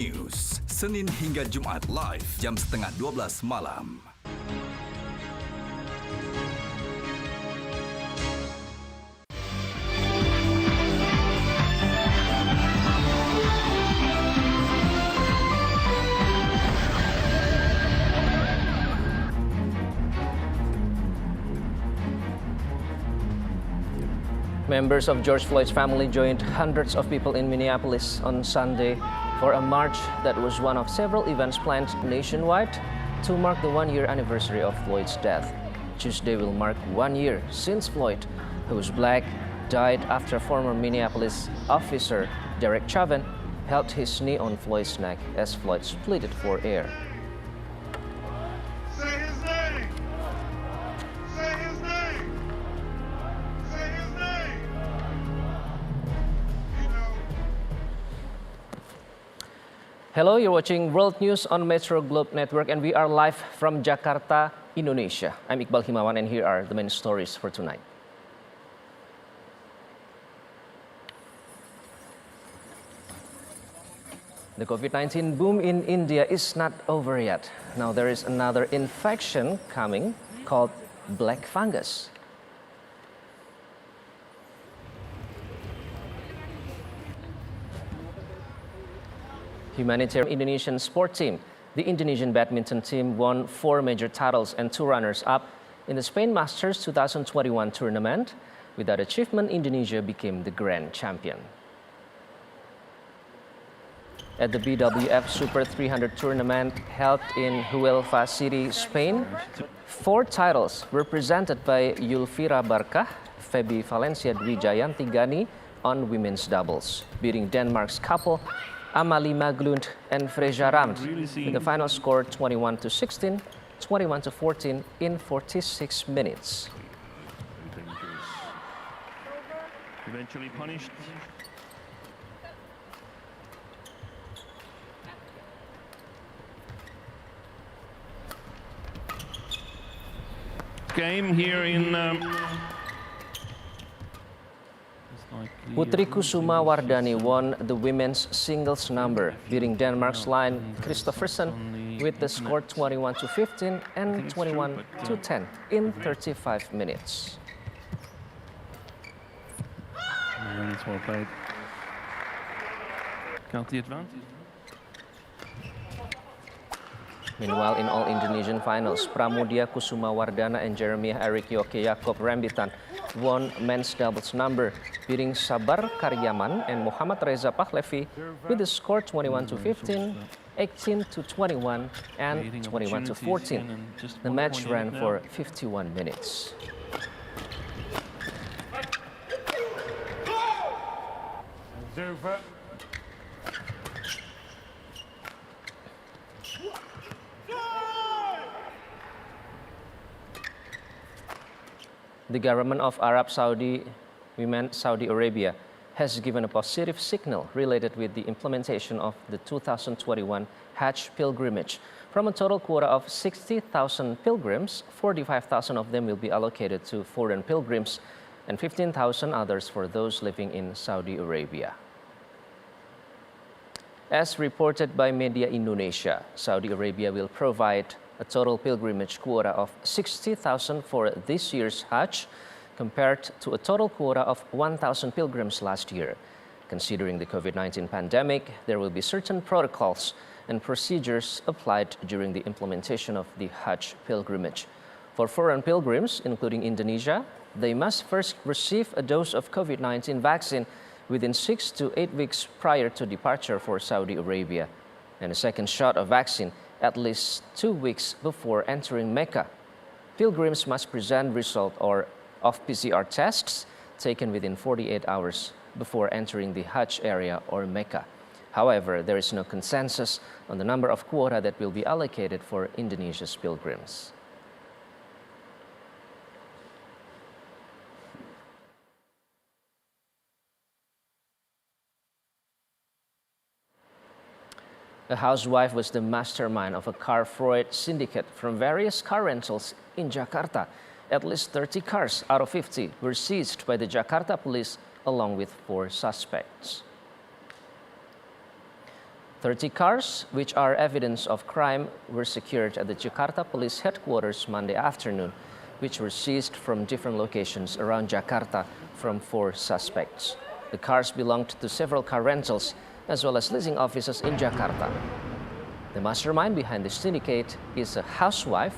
News, Senin hingga Jumat live jam setengah 12 malam. Members of George Floyd's family joined hundreds of people in Minneapolis on Sunday for a march that was one of several events planned nationwide to mark the one-year anniversary of Floyd's death. Tuesday will mark 1 year since Floyd, who was black, died after former Minneapolis officer Derek Chauvin held his knee on Floyd's neck as Floyd pleaded for air. Hello, you're watching World News on Metro Globe Network and we are live from Jakarta, Indonesia. I'm Iqbal Himawan and here are the main stories for tonight. The COVID-19 boom in India is not over yet. Now there is another infection coming called black fungus. Humanitarian Indonesian sport team. The Indonesian badminton team won 4 major titles and 2 runners-up in the Spain Masters 2021 tournament. With that achievement, Indonesia became the grand champion. At the BWF Super 300 tournament held in Huelva City, Spain, 4 titles were presented by Yulvira Barkah, Feby Valencia Dwi Jayanti Gani on women's doubles, beating Denmark's couple Amalie Maglund and Freja Ramt with the final score 21-16, 21-14 in 46 minutes. Eventually punished. Game here in Putri Kusuma Wardani won the women's singles number, beating Denmark's Line Christoffersen with the score 21-15 and 21-10 in 35 minutes. It's well played. Count the advantage. Meanwhile, in all Indonesian finals, Pramudia Kusuma Wardana and Jeremiah Eric Yoke Yakob Rambitan won men's doubles number, beating Sabar Karyaman and Muhammad Reza Pahlevi with the score 21-15, 18-21, and 21-14. The match ran for 51 minutes. The government of Saudi Arabia has given a positive signal related with the implementation of the 2021 Hajj pilgrimage. From a total quota of 60,000 pilgrims, 45,000 of them will be allocated to foreign pilgrims and 15,000 others for those living in Saudi Arabia. As reported by media Indonesia, Saudi Arabia will provide a total pilgrimage quota of 60,000 for this year's Hajj, compared to a total quota of 1,000 pilgrims last year. Considering the COVID-19 pandemic, there will be certain protocols and procedures applied during the implementation of the Hajj pilgrimage. For foreign pilgrims, including Indonesia, they must first receive a dose of COVID-19 vaccine within 6 to 8 weeks prior to departure for Saudi Arabia, and a second shot of vaccine at least 2 weeks before entering Mecca. Pilgrims must present result of PCR tests taken within 48 hours before entering the Hajj area or Mecca. However, there is no consensus on the number of quota that will be allocated for Indonesia's pilgrims. A housewife was the mastermind of a car fraud syndicate from various car rentals in Jakarta. At least 30 cars out of 50 were seized by the Jakarta police along with 4 suspects. 30 cars, which are evidence of crime, were secured at the Jakarta Police Headquarters Monday afternoon, which were seized from different locations around Jakarta from 4 suspects. The cars belonged to several car rentals as well as leasing offices in Jakarta. The mastermind behind the syndicate is a housewife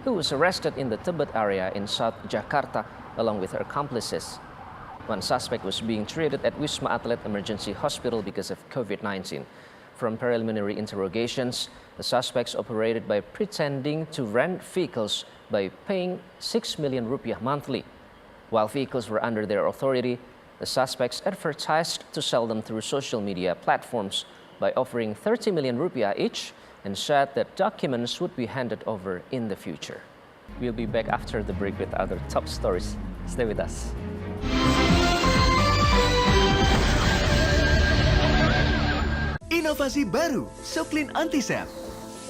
who was arrested in the Tebet area in South Jakarta along with her accomplices. One suspect was being treated at Wisma Atlet Emergency Hospital because of COVID-19. From preliminary interrogations, the suspects operated by pretending to rent vehicles by paying 6 million rupiah monthly. While vehicles were under their authority, the suspects advertised to sell them through social media platforms by offering 30 million rupiah each and said that documents would be handed over in the future. We'll be back after the break with other top stories. Stay with us. Inovasi baru, Soclean Antisep.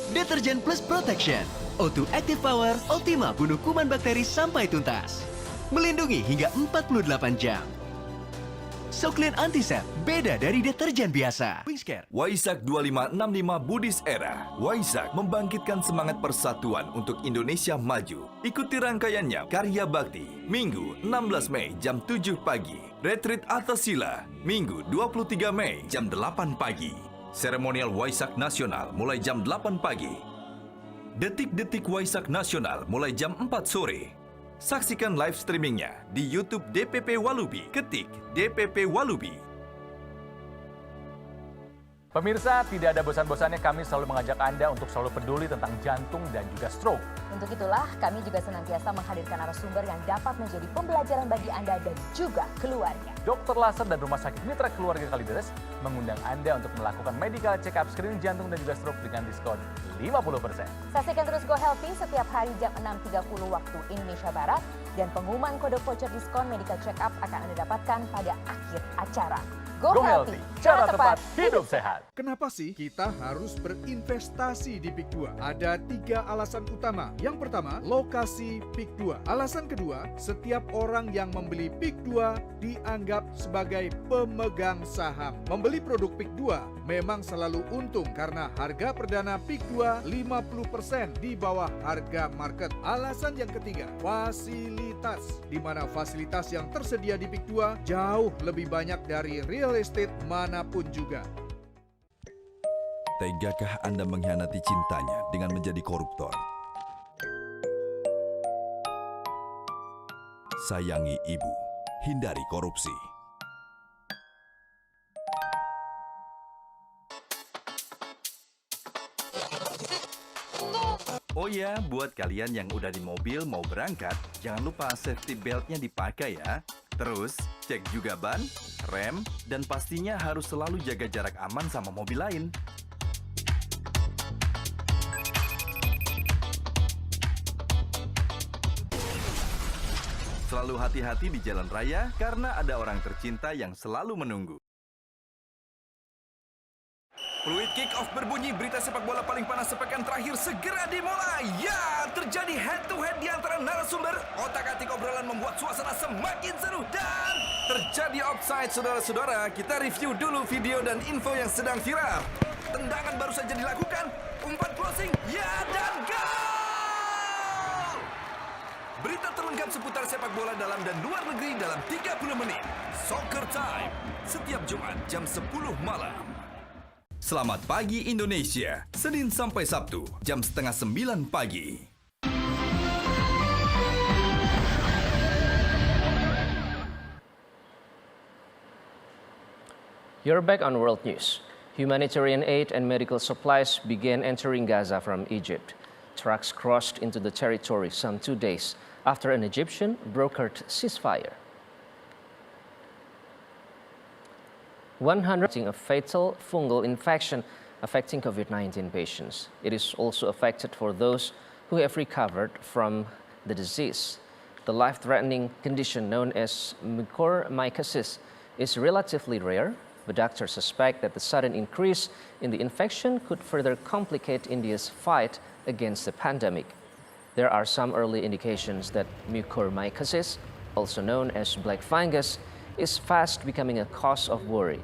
Deterjen plus protection. O2 Active Power Ultima bunuh kuman bakteri sampai tuntas. Melindungi hingga 48 jam. Soclean Antisep beda dari deterjen biasa. Wingscare. Waisak 2565 Buddhist Era. Waisak membangkitkan semangat persatuan untuk Indonesia maju. Ikuti rangkaiannya Karya Bakti, Minggu 16 Mei jam 7 pagi. Retreat Atasila, Minggu 23 Mei jam 8 pagi. Seremonial Waisak Nasional mulai jam 8 pagi. Detik-detik Waisak Nasional mulai jam 4 sore. Saksikan live streamingnya di YouTube DPP Walubi. Ketik DPP Walubi. Pemirsa, tidak ada bosan-bosannya kami selalu mengajak Anda untuk selalu peduli tentang jantung dan juga stroke. Untuk itulah, kami juga senantiasa menghadirkan narasumber yang dapat menjadi pembelajaran bagi Anda dan juga keluarga. Dr. Laser dan Rumah Sakit Mitra Keluarga Kalideres mengundang Anda untuk melakukan medical check-up screening jantung dan juga stroke dengan diskon 50%. Saksikan terus Go Healthy setiap hari jam 6.30 waktu Indonesia Barat dan pengumuman kode voucher diskon medical check-up akan Anda dapatkan pada akhir acara. Go Healthy, cara tepat, hidup sehat. Kenapa sih kita harus berinvestasi di PIK 2? Ada 3 alasan utama. Yang pertama, lokasi PIK 2. Alasan kedua, setiap orang yang membeli PIK 2 dianggap sebagai pemegang saham. Membeli produk PIK 2 memang selalu untung karena harga perdana PIK 2 50% di bawah harga market. Alasan yang ketiga, fasilitas. Di mana fasilitas yang tersedia di PIK 2 jauh lebih banyak dari real estate manapun juga. Tegakah Anda mengkhianati cintanya dengan menjadi koruptor? Sayangi ibu, hindari korupsi. Oh ya, buat kalian yang udah di mobil mau berangkat, jangan lupa safety belt-nya dipakai ya. Terus, cek juga ban, rem, dan pastinya harus selalu jaga jarak aman sama mobil lain. Selalu hati-hati di jalan raya karena ada orang tercinta yang selalu menunggu. Fluid kick-off berbunyi, berita sepak bola paling panas sepekan terakhir segera dimulai. Ya, terjadi head-to-head di antara narasumber. Otak-atik obrolan membuat suasana semakin seru. Dan terjadi offside, saudara-saudara. Kita review dulu video dan info yang sedang viral. Tendangan baru saja dilakukan. Umpan closing, ya dan gol! Berita terlengkap seputar sepak bola dalam dan luar negeri dalam 30 menit. Soccer Time, setiap Jumat jam 10 malam. Selamat pagi Indonesia, Senin sampai Sabtu, jam 8:30 pagi. You're back on World News. Humanitarian aid and medical supplies began entering Gaza from Egypt. Trucks crossed into the territory some 2 days after an Egyptian brokered ceasefire. 100 a fatal fungal infection affecting COVID-19 patients. It is also affected for those who have recovered from the disease. The life-threatening condition known as mucormycosis is relatively rare, but doctors suspect that the sudden increase in the infection could further complicate India's fight against the pandemic. There are some early indications that mucormycosis, also known as black fungus, is fast becoming a cause of worry.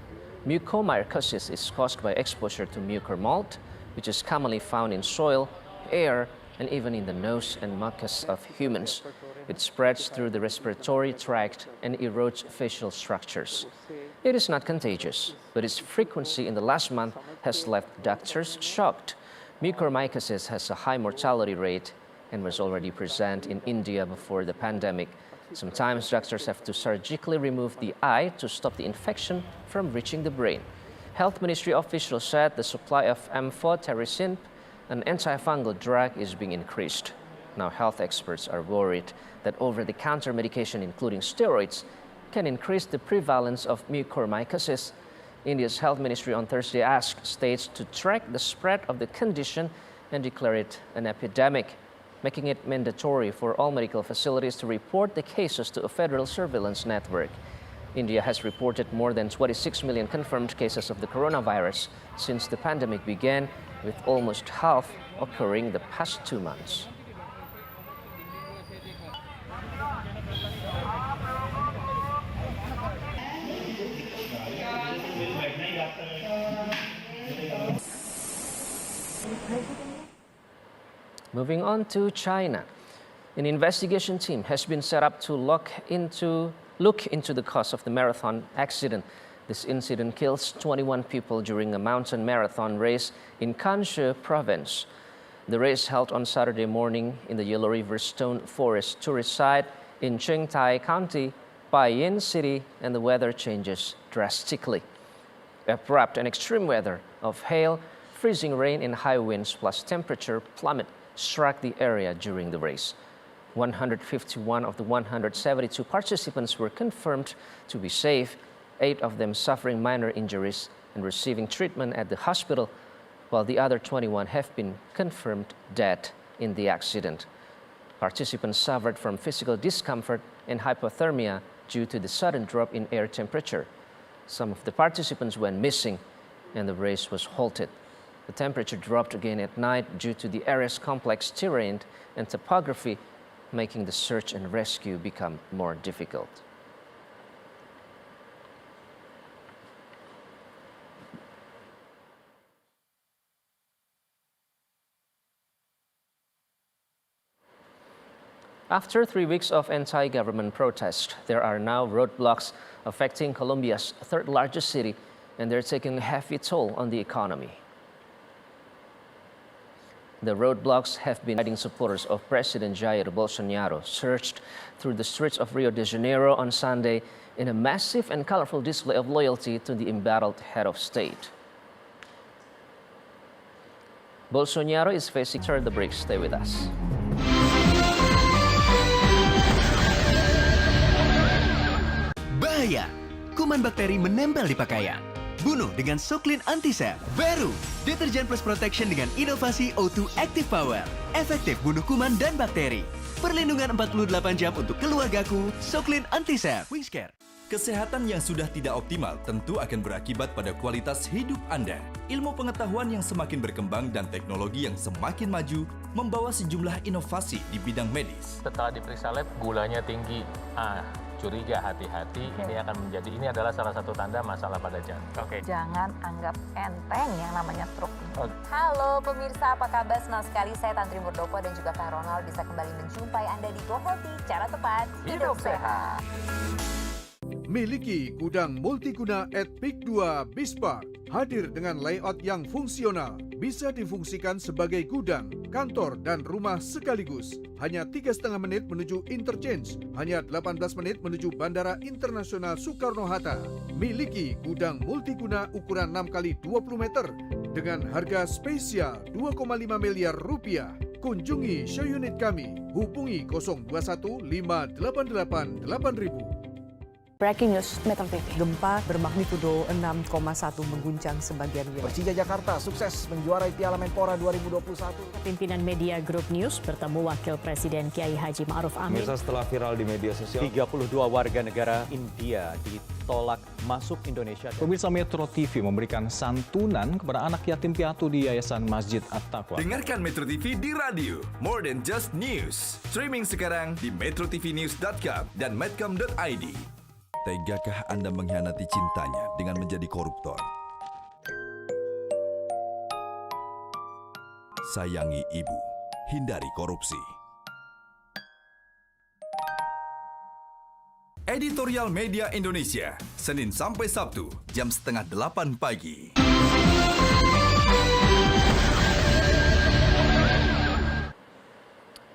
Mucormycosis is caused by exposure to mucor mold, which is commonly found in soil, air, and even in the nose and mucus of humans. It spreads through the respiratory tract and erodes facial structures. It is not contagious, but its frequency in the last month has left doctors shocked. Mucormycosis has a high mortality rate and was already present in India before the pandemic. Sometimes doctors have to surgically remove the eye to stop the infection from reaching the brain. Health Ministry officials said the supply of amphotericin, an antifungal drug, is being increased. Now health experts are worried that over-the-counter medication, including steroids, can increase the prevalence of mucormycosis. India's health ministry on Thursday asked states to track the spread of the condition and declare it an epidemic, making it mandatory for all medical facilities to report the cases to a federal surveillance network. India has reported more than 26 million confirmed cases of the coronavirus since the pandemic began, with almost half occurring the past 2 months. Moving on to China. An investigation team has been set up to look into the cause of the marathon accident. This incident kills 21 people during a mountain marathon race in Kanshe province. The race held on Saturday morning in the Yellow River Stone Forest tourist site in Chengtai County, Baiyin City, and the weather changes drastically. Abrupt and extreme weather of hail, freezing rain, and high winds plus temperature plummet struck the area during the race. 151 of the 172 participants were confirmed to be safe, 8 of them suffering minor injuries and receiving treatment at the hospital, while the other 21 have been confirmed dead in the accident. Participants suffered from physical discomfort and hypothermia due to the sudden drop in air temperature. Some of the participants went missing and the race was halted. The temperature dropped again at night due to the area's complex terrain and topography, making the search and rescue become more difficult. After 3 weeks of anti-government protest, there are now roadblocks affecting Colombia's third largest city, and they're taking a heavy toll on the economy. The roadblocks have been guiding supporters of President Jair Bolsonaro surged through the streets of Rio de Janeiro on Sunday in a massive and colorful display of loyalty to the embattled head of state. Bolsonaro is facing the break. Stay with us. Bahaya! Kuman bakteri menempel di pakaian. Bunuh dengan Soklin Antisep. Baru, deterjen plus protection dengan inovasi O2 Active Power. Efektif bunuh kuman dan bakteri. Perlindungan 48 jam untuk keluargaku. Soklin Antisep. Wingscare. Kesehatan yang sudah tidak optimal tentu akan berakibat pada kualitas hidup Anda. Ilmu pengetahuan yang semakin berkembang dan teknologi yang semakin maju membawa sejumlah inovasi di bidang medis. Setelah diperiksa lab, gulanya tinggi. Curiga, hati-hati. Ini adalah salah satu tanda masalah pada jantung. Jangan anggap enteng yang namanya stroke. Halo pemirsa, apa kabar? Senang sekali saya Tantri Murdoko dan juga Kak Ronald bisa kembali menjumpai Anda di Go Healthy, cara tepat hidup sehat. Miliki gudang multiguna at Peak 2 Bispark. Hadir dengan layout yang fungsional. Bisa difungsikan sebagai gudang, kantor, dan rumah sekaligus. Hanya 3,5 menit menuju interchange. Hanya 18 menit menuju Bandara Internasional Soekarno-Hatta. Miliki gudang multiguna ukuran 6x20 meter dengan harga spesial 2,5 miliar rupiah. Kunjungi show unit kami. Hubungi 021 588 8000. Breaking News Metro TV. Gempa bermagnitudo 6,1 mengguncang sebagian wilayah. Persija Jakarta sukses menjuarai Piala Menpora 2021. Pimpinan media Grup News bertemu Wakil Presiden Kiai Haji Ma'ruf Amin. Setelah viral di media sosial, 32 warga negara India ditolak masuk Indonesia. Pemirsa Metro TV memberikan santunan kepada anak yatim piatu di Yayasan Masjid At-Taqwa. Dengarkan Metro TV di radio, more than just news. Streaming sekarang di metrotvnews.com dan medcom.id. Tegakah Anda mengkhianati cintanya dengan menjadi koruptor? Sayangi ibu, hindari korupsi. Editorial Media Indonesia, Senin sampai Sabtu, jam 7:30 pagi.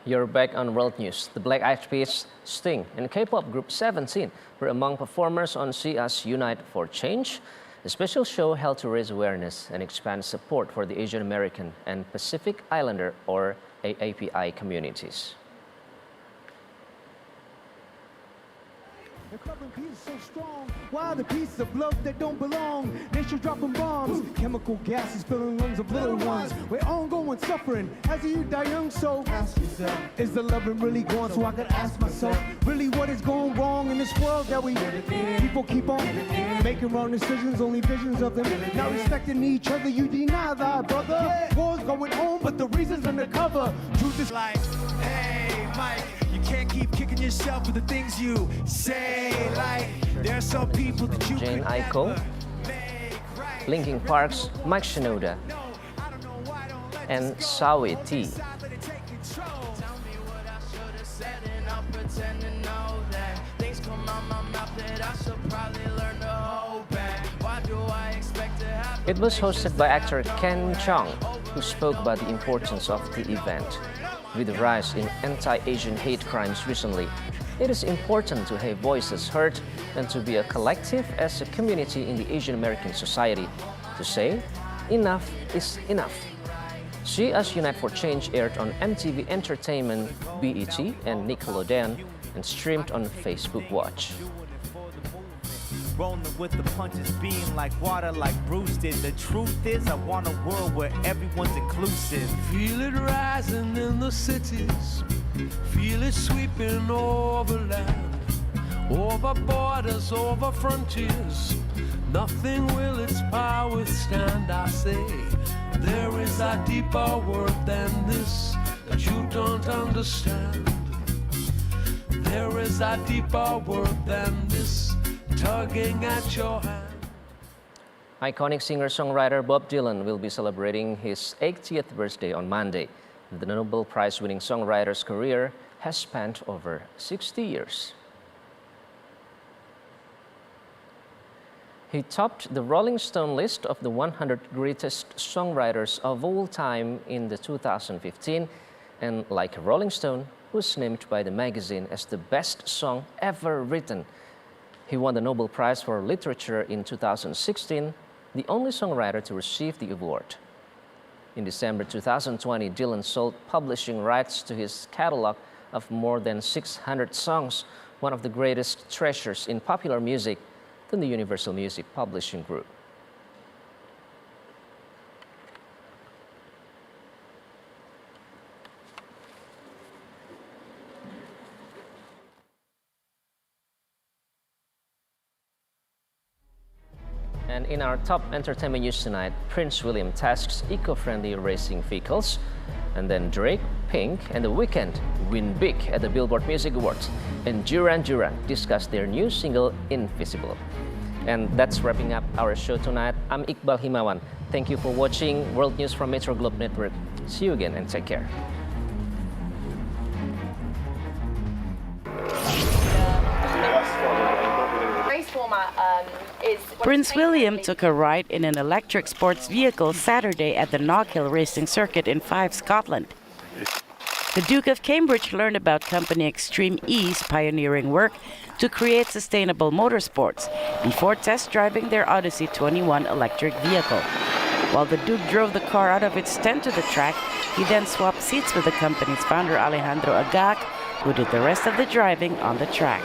You're back on World News. The Black Eyed Peas, Sting, and K-pop group 17 were among performers on See Us Unite for Change, a special show held to raise awareness and expand support for the Asian American and Pacific Islander or AAPI communities. The covering piece is so strong. Why the pieces of love that don't belong? Nature dropping bombs, chemical gases filling lungs of little ones. We're ongoing suffering as you die young. So ask yourself, is the loving really gone? So I could ask myself, really what is going wrong in this world that we people keep on making wrong decisions, only visions of them. Not respecting each other, you deny thy brother. War's going on, but the reason's undercover. Truth is like, hey, Mike. Can't keep kicking yourself for the things you say. Like there are some people that you Jane Aiko, Linkin Park's Mike Shinoda, and Sawe T. It was hosted by actor Ken Jeong, who spoke about the importance of the event. With the rise in anti-Asian hate crimes recently, it is important to have voices heard and to be a collective as a community in the Asian American society to say, enough is enough. See Us Unite for Change aired on MTV Entertainment, BET, and Nickelodeon, and streamed on Facebook Watch. Rolling with the punches, being like water, like Bruce did. The truth is, I want a world where everyone's inclusive. Feel it rising in the cities, feel it sweeping over land, over borders, over frontiers. Nothing will its power withstand, I say. There is a deeper world than this that you don't understand. There is a deeper world than this, tugging at your hand. Iconic singer-songwriter Bob Dylan will be celebrating his 80th birthday on Monday. The Nobel Prize-winning songwriter's career has spanned over 60 years. He topped the Rolling Stone list of the 100 greatest songwriters of all time in the 2015, and like Rolling Stone, was named by the magazine as the best song ever written. He won the Nobel Prize for Literature in 2016, the only songwriter to receive the award. In December 2020, Dylan sold publishing rights to his catalog of more than 600 songs, one of the greatest treasures in popular music than the Universal Music Publishing Group. And in our top entertainment news tonight, Prince William tasks eco-friendly racing vehicles. And then Drake, Pink, and The Weeknd win big at the Billboard Music Awards. And Duran Duran discuss their new single, Invisible. And that's wrapping up our show tonight. I'm Iqbal Himawan. Thank you for watching World News from Metro Globe Network. See you again and take care. Prince William took a ride in an electric sports vehicle Saturday at the Knockhill Racing Circuit in Fife, Scotland. The Duke of Cambridge learned about company Extreme E's pioneering work to create sustainable motorsports before test driving their Odyssey 21 electric vehicle. While the Duke drove the car out of its tent to the track, he then swapped seats with the company's founder Alejandro Agag, who did the rest of the driving on the track.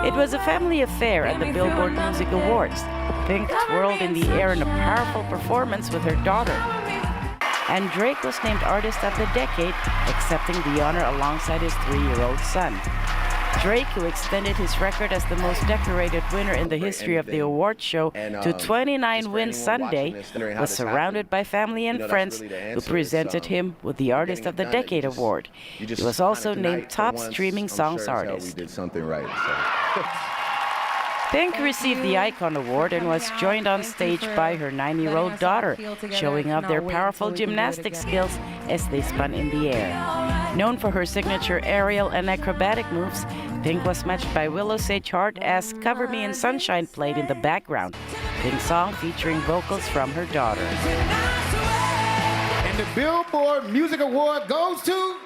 It was a family affair at the Billboard Music Awards. Pink twirled in the air in a powerful performance with her daughter. And Drake was named Artist of the Decade, accepting the honor alongside his 3-year-old son. Drake, who extended his record as the most decorated winner in the history of the award show to 29 wins Sunday, was surrounded by family and friends who presented him with the Artist of the Decade award. He was also named Top Streaming Songs Artist. Pink received the Icon Award and was joined on stage by her 9-year-old daughter, showing off their powerful gymnastic skills as they spun in the air. Known for her signature aerial and acrobatic moves, Pink was matched by Willow Sage Hart as Cover Me in Sunshine played in the background. Pink's song featuring vocals from her daughter. And the Billboard Music Award goes to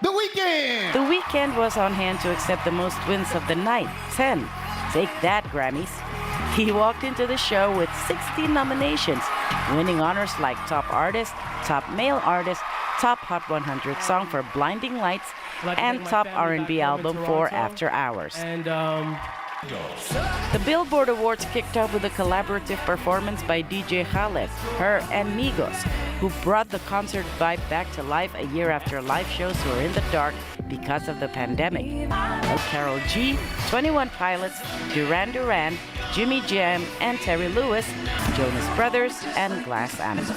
The Weeknd. The Weeknd was on hand to accept the most wins of the night, 10. Take that, Grammys. He walked into the show with 16 nominations, winning honors like Top Artist, Top Male Artist, Top Hot 100 Song for Blinding Lights, and Top R&B Album for After Hours. The Billboard Awards kicked off with a collaborative performance by DJ Khaled, Her, and Migos, who brought the concert vibe back to life a year after live shows were in the dark because of the pandemic. Karol G, 21 Pilots, Duran Duran, Jimmy Jam, and Terry Lewis, Jonas Brothers, and Glass Animals.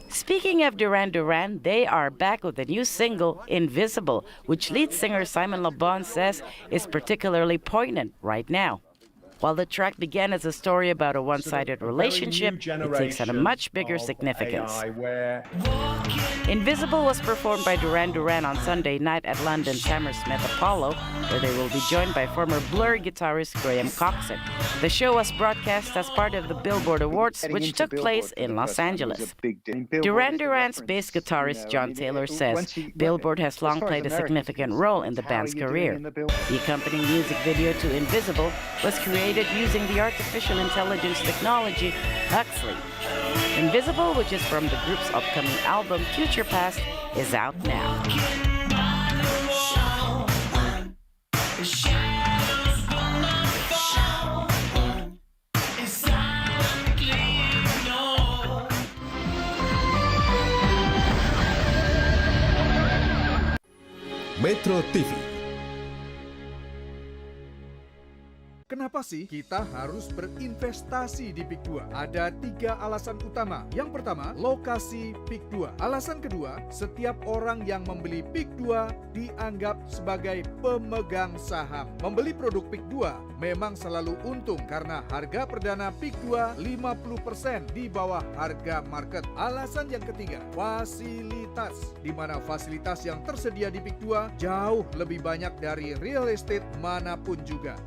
Speaking of Duran Duran, they are back with a new single, Invisible, which lead singer Simon Le Bon says is particularly poignant right now. While the track began as a story about a one-sided relationship, it takes on a much bigger significance. Invisible was performed by Duran Duran on Sunday night at London's Hammersmith Apollo, where they will be joined by former Blur guitarist Graham Coxon. The show was broadcast as part of the Billboard Awards, which took place in Los Angeles. Duran Duran's bass guitarist John Taylor says Billboard has long played a significant role in the band's career. The accompanying music video to Invisible was created using the artificial intelligence technology Huxley. Invisible, which is from the group's upcoming album Future Past, is out now. Metro TV. Kenapa sih kita harus berinvestasi di PIK 2? Ada 3 alasan utama. Yang pertama, lokasi PIK 2. Alasan kedua, setiap orang yang membeli PIK 2 dianggap sebagai pemegang saham. Membeli produk PIK 2 memang selalu untung karena harga perdana PIK 2 50% di bawah harga market. Alasan yang ketiga, fasilitas. Di mana fasilitas yang tersedia di PIK 2 jauh lebih banyak dari real estate manapun juga.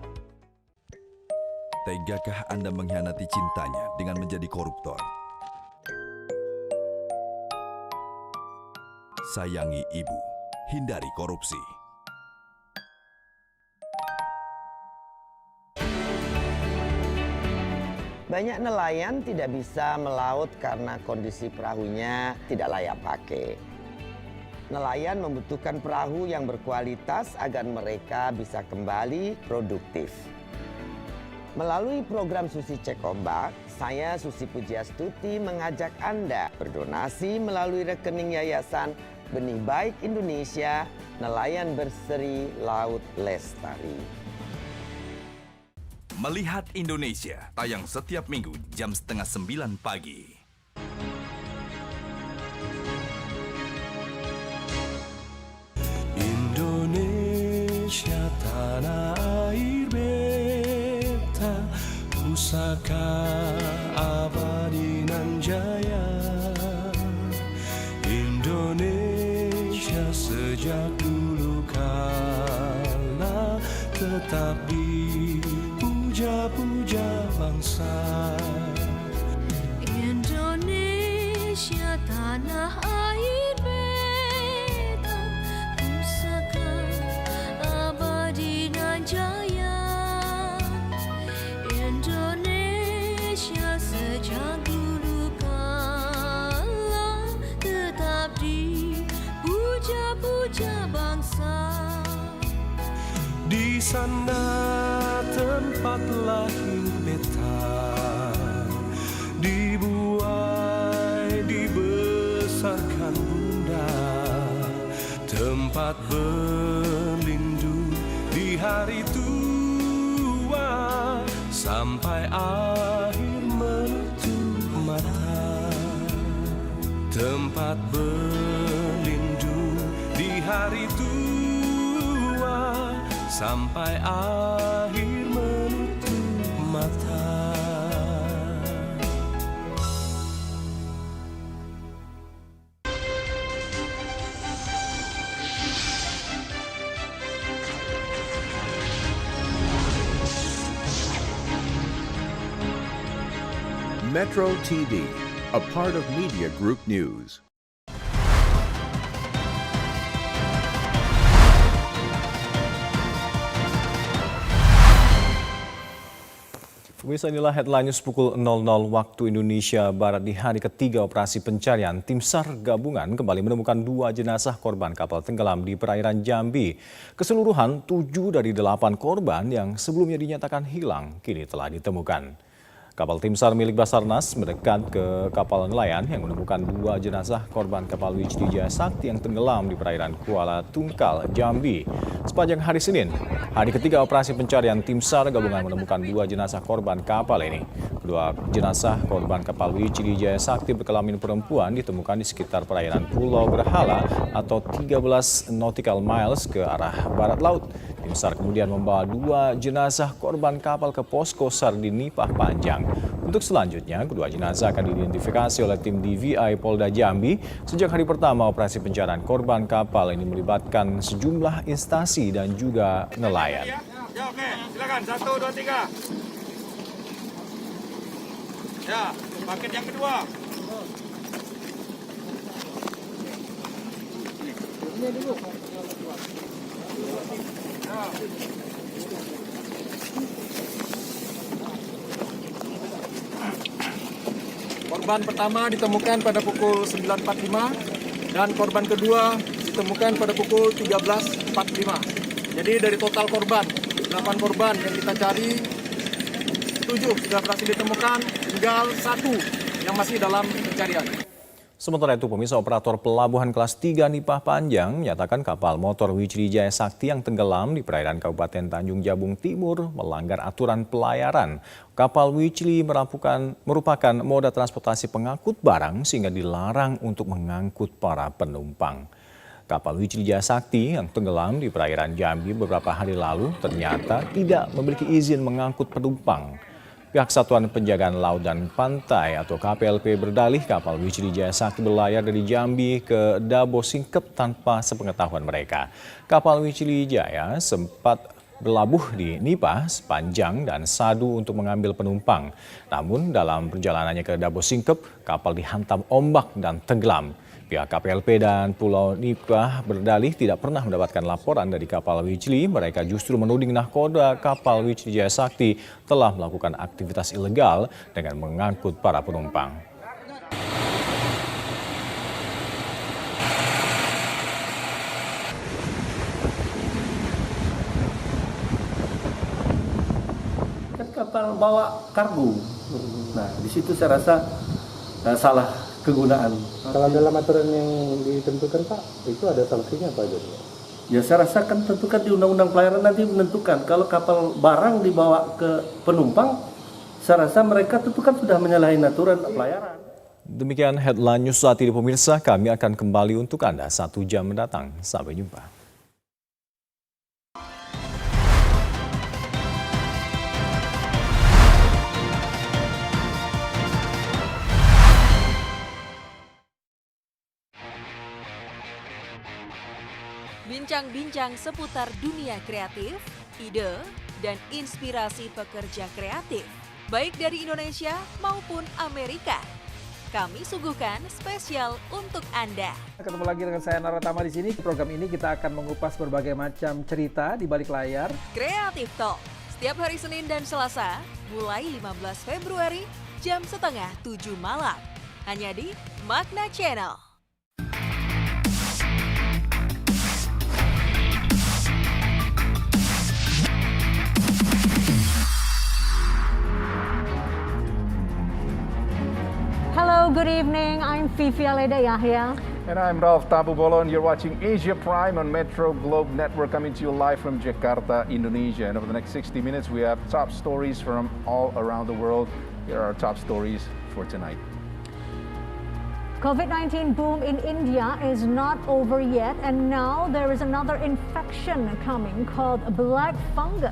Tegakah Anda mengkhianati cintanya dengan menjadi koruptor? Sayangi ibu, hindari korupsi. Banyak nelayan tidak bisa melaut karena kondisi perahunya tidak layak pakai. Nelayan membutuhkan perahu yang berkualitas agar mereka bisa kembali produktif. Melalui program Susi Cek Ombak, saya Susi Pujiastuti mengajak Anda berdonasi melalui rekening Yayasan Benih Baik Indonesia, Nelayan Berseri Laut Lestari. Melihat Indonesia, tayang setiap minggu jam 8:30 pagi. Indonesia tanah air beta, pusaka abadi nan jaya. Indonesia sejak dulu kala tetap dipuja-puja bangsa. Indonesia tanah air beta, pusaka abadi nan jaya. Indonesia sejak dulu kala tetap dipuja-puja bangsa. Di sana tempat lahir beta, dibuai, diberi tempat berlindung di hari tua sampai akhir menutup mata. Tempat berlindung di hari tua sampai akhir menutup mata. Metro TV, a part of Media Group News. Pemirsa, inilah headline news pukul 00 waktu Indonesia Barat. Di hari ketiga operasi pencarian, tim SAR gabungan kembali menemukan 2 jenazah korban kapal tenggelam di perairan Jambi. Keseluruhan 7 dari 8 korban yang sebelumnya dinyatakan hilang kini telah ditemukan. Kapal tim SAR milik Basarnas mendekat ke kapal nelayan yang menemukan 2 jenazah korban kapal Wijdi Jaya Sakti yang tenggelam di perairan Kuala Tungkal, Jambi. Sepanjang hari Senin, hari ketiga operasi pencarian, tim SAR gabungan menemukan 2 jenazah korban kapal ini. Kedua jenazah korban kapal Wijdi Jaya Sakti berkelamin perempuan ditemukan di sekitar perairan Pulau Berhala atau 13 nautical miles ke arah barat laut. Tim SAR kemudian membawa 2 jenazah korban kapal ke posko SAR di Nipah Panjang. Untuk selanjutnya, kedua jenazah akan diidentifikasi oleh tim DVI Polda Jambi. Sejak hari pertama operasi pencarian korban kapal ini melibatkan sejumlah instansi dan juga nelayan. Ya, oke, silakan 1, 2, 3. Ya, paket yang kedua. Ini dulu. Korban pertama ditemukan pada pukul 9.45 dan korban kedua ditemukan pada pukul 13.45. Jadi dari total korban, 8 korban yang kita cari, 7 sudah berhasil ditemukan, tinggal 1 yang masih dalam pencarian. Sementara itu, pemirsa, operator pelabuhan kelas 3 Nipah Panjang menyatakan kapal motor Wijdi Jaya Sakti yang tenggelam di perairan Kabupaten Tanjung Jabung Timur melanggar aturan pelayaran. Kapal Wijdi merupakan moda transportasi pengangkut barang sehingga dilarang untuk mengangkut para penumpang. Kapal Wijdi Jaya Sakti yang tenggelam di perairan Jambi beberapa hari lalu ternyata tidak memiliki izin mengangkut penumpang. Pihak Satuan Penjagaan Laut dan Pantai atau KPLP berdalih kapal Wijdi Jaya Sakti berlayar dari Jambi ke Dabo Singkep tanpa sepengetahuan mereka. Kapal Wijdi Jaya sempat berlabuh di Nipah, Panjang, dan Sadu untuk mengambil penumpang. Namun dalam perjalanannya ke Dabo Singkep, kapal dihantam ombak dan tenggelam. Pihak KPLP dan Pulau Nipah berdalih tidak pernah mendapatkan laporan dari kapal Wijdi. Mereka justru menuding nahkoda kapal Wijdi Jaya Sakti telah melakukan aktivitas ilegal dengan mengangkut para penumpang. Kan kapal bawa kargo. Nah, di situ saya rasa salah kegunaan. Kalau dalam aturan yang ditentukan Pak, itu ada sanksinya Pak Jadi? Ya saya rasa kan tentukan di Undang-Undang Pelayaran nanti menentukan kalau kapal barang dibawa ke penumpang, saya rasa mereka tentu kan sudah menyalahi aturan pelayaran. Demikian headline news saat ini pemirsa, kami akan kembali untuk Anda 1 jam mendatang. Sampai jumpa. Bincang-bincang seputar dunia kreatif, ide, dan inspirasi pekerja kreatif, baik dari Indonesia maupun Amerika. Kami suguhkan spesial untuk Anda. Ketemu lagi dengan saya Naratama di sini. Program ini kita akan mengupas berbagai macam cerita di balik layar. Creative Talk, setiap hari Senin dan Selasa, mulai 15 Februari, jam 6:30 malam. Hanya di Magna Channel. Hello, good evening. I'm Fifi Aleda Yahya. And I'm Ralph Tabubolo, and you're watching Asia Prime on Metro Globe Network, coming to you live from Jakarta, Indonesia. And over the next 60 minutes, we have top stories from all around the world. Here are our top stories for tonight. COVID-19 boom in India is not over yet, and now there is another infection coming called black fungus.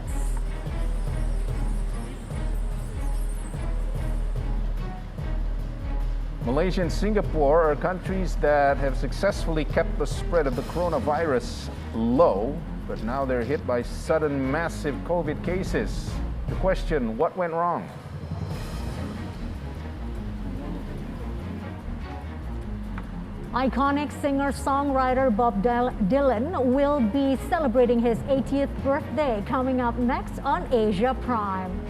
Malaysia and Singapore are countries that have successfully kept the spread of the coronavirus low, but now they're hit by sudden massive COVID cases. The question, what went wrong? Iconic singer-songwriter Bob Dylan will be celebrating his 80th birthday coming up next on Asia Prime.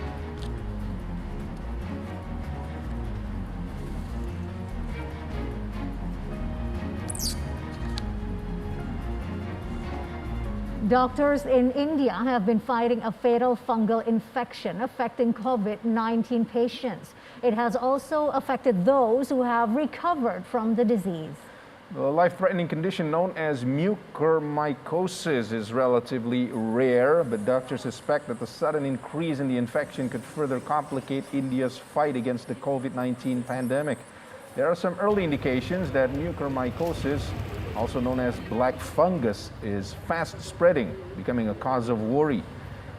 Doctors in India have been fighting a fatal fungal infection affecting COVID-19 patients. It has also affected those who have recovered from the disease. The life-threatening condition known as mucormycosis is relatively rare, but doctors suspect that the sudden increase in the infection could further complicate India's fight against the COVID-19 pandemic. There are some early indications that mucormycosis, also known as black fungus, is fast spreading, becoming a cause of worry.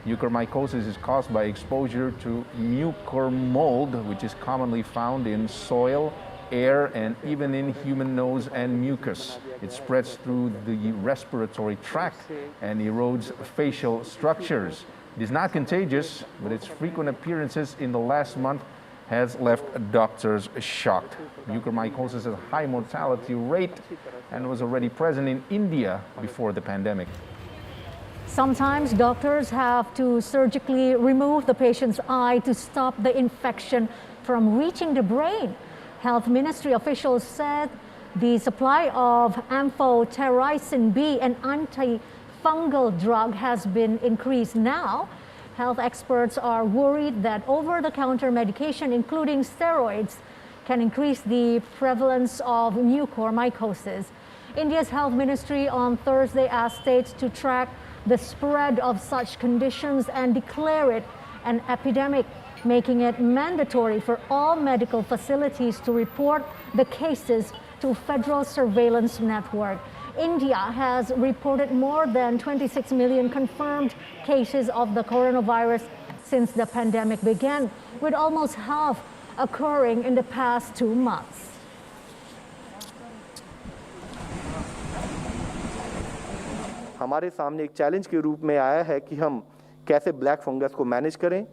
Mucormycosis is caused by exposure to mucor mold, which is commonly found in soil, air, and even in human nose and mucus. It spreads through the respiratory tract and erodes facial structures. It is not contagious, but its frequent appearances in the last month has left doctors shocked. Mucormycosis has a high mortality rate and was already present in India before the pandemic. Sometimes doctors have to surgically remove the patient's eye to stop the infection from reaching the brain. Health Ministry officials said the supply of amphotericin B, an antifungal drug, has been increased now. Health experts are worried that over-the-counter medication, including steroids, can increase the prevalence of mucormycosis. India's Health Ministry on Thursday asked states to track the spread of such conditions and declare it an epidemic, making it mandatory for all medical facilities to report the cases to Federal Surveillance Network. India has reported more than 26 million confirmed cases of the coronavirus since the pandemic began, with almost half occurring in the past 2 months. हमारे सामने एक challenge के रूप में आया है कि हम कैसे ब्लैक फंगस को मैनेज करें।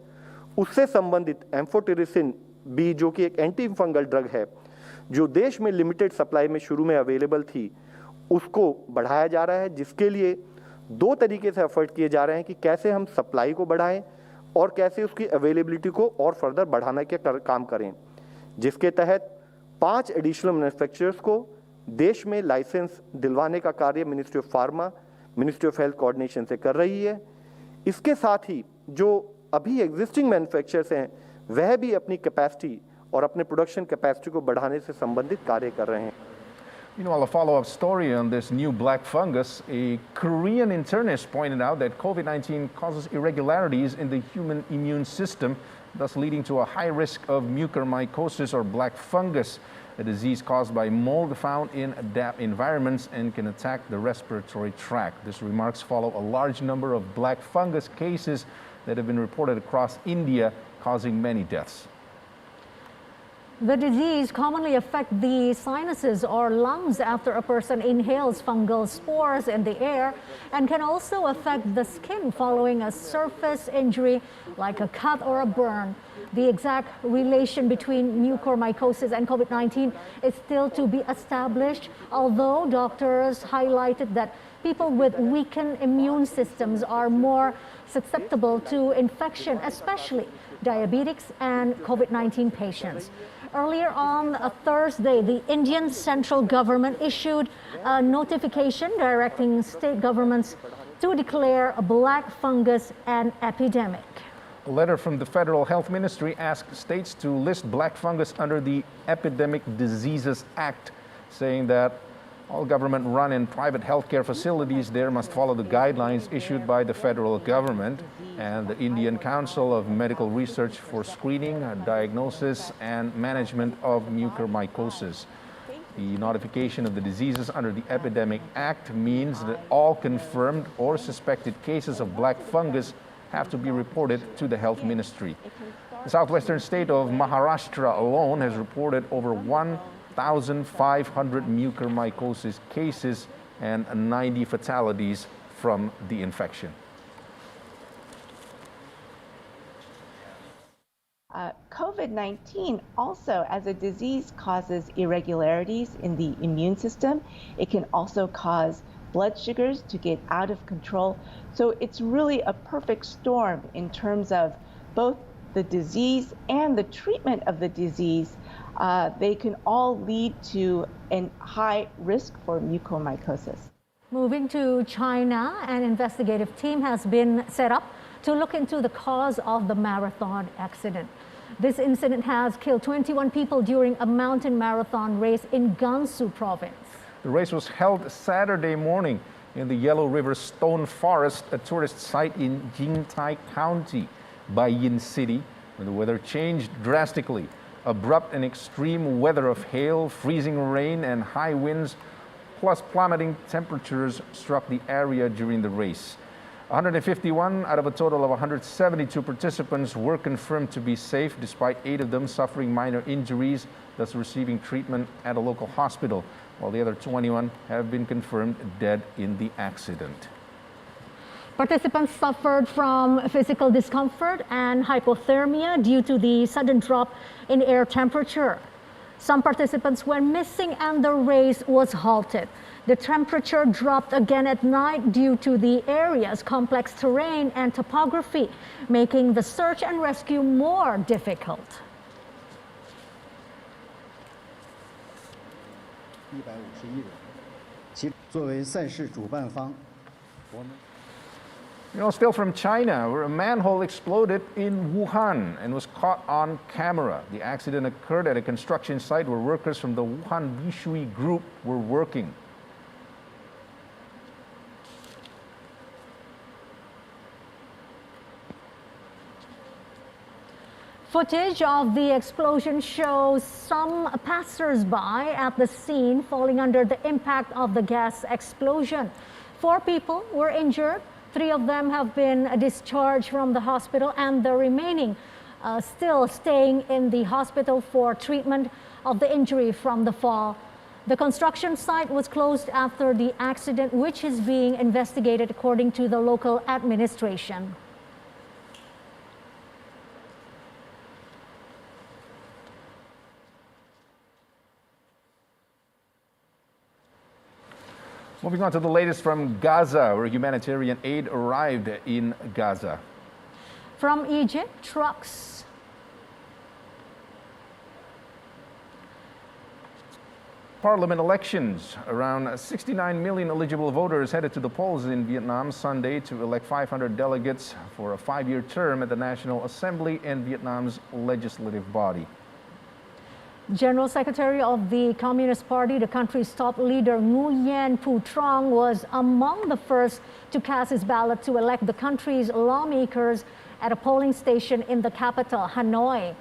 उससे संबंधित एम्फोटेरिसिन बी, जो कि एक एंटी फंगल ड्रग है, जो देश में लिमिटेड सप्लाई में शुरू में अवेलेबल थी, उसको बढ़ाया जा रहा है, जिसके लिए 2 तरीके से एफर्ट किए जा रहे हैं कि कैसे हम सप्लाई को बढ़ाएं और कैसे उसकी अवेलेबिलिटी को और फर्दर बढ़ाने के काम करें, जिसके तहत 5 एडिशनल मैन्युफैक्चरर्स को देश में लाइसेंस दिलवाने का कार्य ministry of pharma, ministry of health coordination से कर रही है। इसके साथ ही जो अभी एग्जिस्टिंग मैन्युफैक्चरर्स हैं, वह भी अपनी कैपेसिटी और अपने प्रोडक्शन कैपेसिटी को बढ़ाने से संबंधित कार्य कर रहे हैं। Meanwhile, a follow-up story on this new black fungus, a Korean internist pointed out that COVID-19 causes irregularities in the human immune system, thus leading to a high risk of mucormycosis or black fungus, a disease caused by mold found in damp environments and can attack the respiratory tract. These remarks follow a large number of black fungus cases that have been reported across India, causing many deaths. The disease commonly affects the sinuses or lungs after a person inhales fungal spores in the air, and can also affect the skin following a surface injury like a cut or a burn. The exact relation between mucormycosis and COVID-19 is still to be established, although doctors highlighted that people with weakened immune systems are more susceptible to infection, especially diabetics and COVID-19 patients. Earlier on Thursday, the Indian central government issued a notification directing state governments to declare a black fungus an epidemic. A letter from the Federal Health Ministry asked states to list black fungus under the Epidemic Diseases Act, saying that All government-run and private healthcare facilities there must follow the guidelines issued by the federal government and the Indian Council of Medical Research for screening, diagnosis, and management of mucormycosis. The notification of the diseases under the Epidemic Act means that all confirmed or suspected cases of black fungus have to be reported to the Health Ministry. The southwestern state of Maharashtra alone has reported over 1,500 mucormycosis cases and 90 fatalities from the infection. COVID-19 also, as a disease, causes irregularities in the immune system. It can also cause blood sugars to get out of control. So it's really a perfect storm in terms of both the disease and the treatment of the disease. They can all lead to a high risk for mucormycosis. Moving to China, an investigative team has been set up to look into the cause of the marathon accident. This incident has killed 21 people during a mountain marathon race in Gansu province. The race was held Saturday morning in the Yellow River Stone Forest, a tourist site in Jingtai County, Bayin City, when the weather changed drastically. Abrupt and extreme weather of hail, freezing rain, and high winds, plus plummeting temperatures struck the area during the race. 151 out of a total of 172 participants were confirmed to be safe, despite 8 of them suffering minor injuries, thus receiving treatment at a local hospital, while the other 21 have been confirmed dead in the accident. Participants suffered from physical discomfort and hypothermia due to the sudden drop in air temperature. Some participants went missing and the race was halted. The temperature dropped again at night due to the area's complex terrain and topography, making the search and rescue more difficult. Still from China, where a manhole exploded in Wuhan and was caught on camera. The accident occurred at a construction site where workers from the Wuhan Vishui group were working. Footage of the explosion shows some passers-by at the scene falling under the impact of the gas explosion. 4 people were injured. 3 of them have been discharged from the hospital, and the remaining still staying in the hospital for treatment of the injury from the fall. The construction site was closed after the accident, which is being investigated according to the local administration. Moving on to the latest from Gaza, where humanitarian aid arrived in Gaza. From Egypt, trucks. Parliament elections. Around 69 million eligible voters headed to the polls in Vietnam Sunday to elect 500 delegates for a 5-year term at the National Assembly and Vietnam's legislative body. General Secretary of the Communist Party, the country's top leader, Nguyen Phu Trong, was among the first to cast his ballot to elect the country's lawmakers at a polling station in the capital, Hanoi.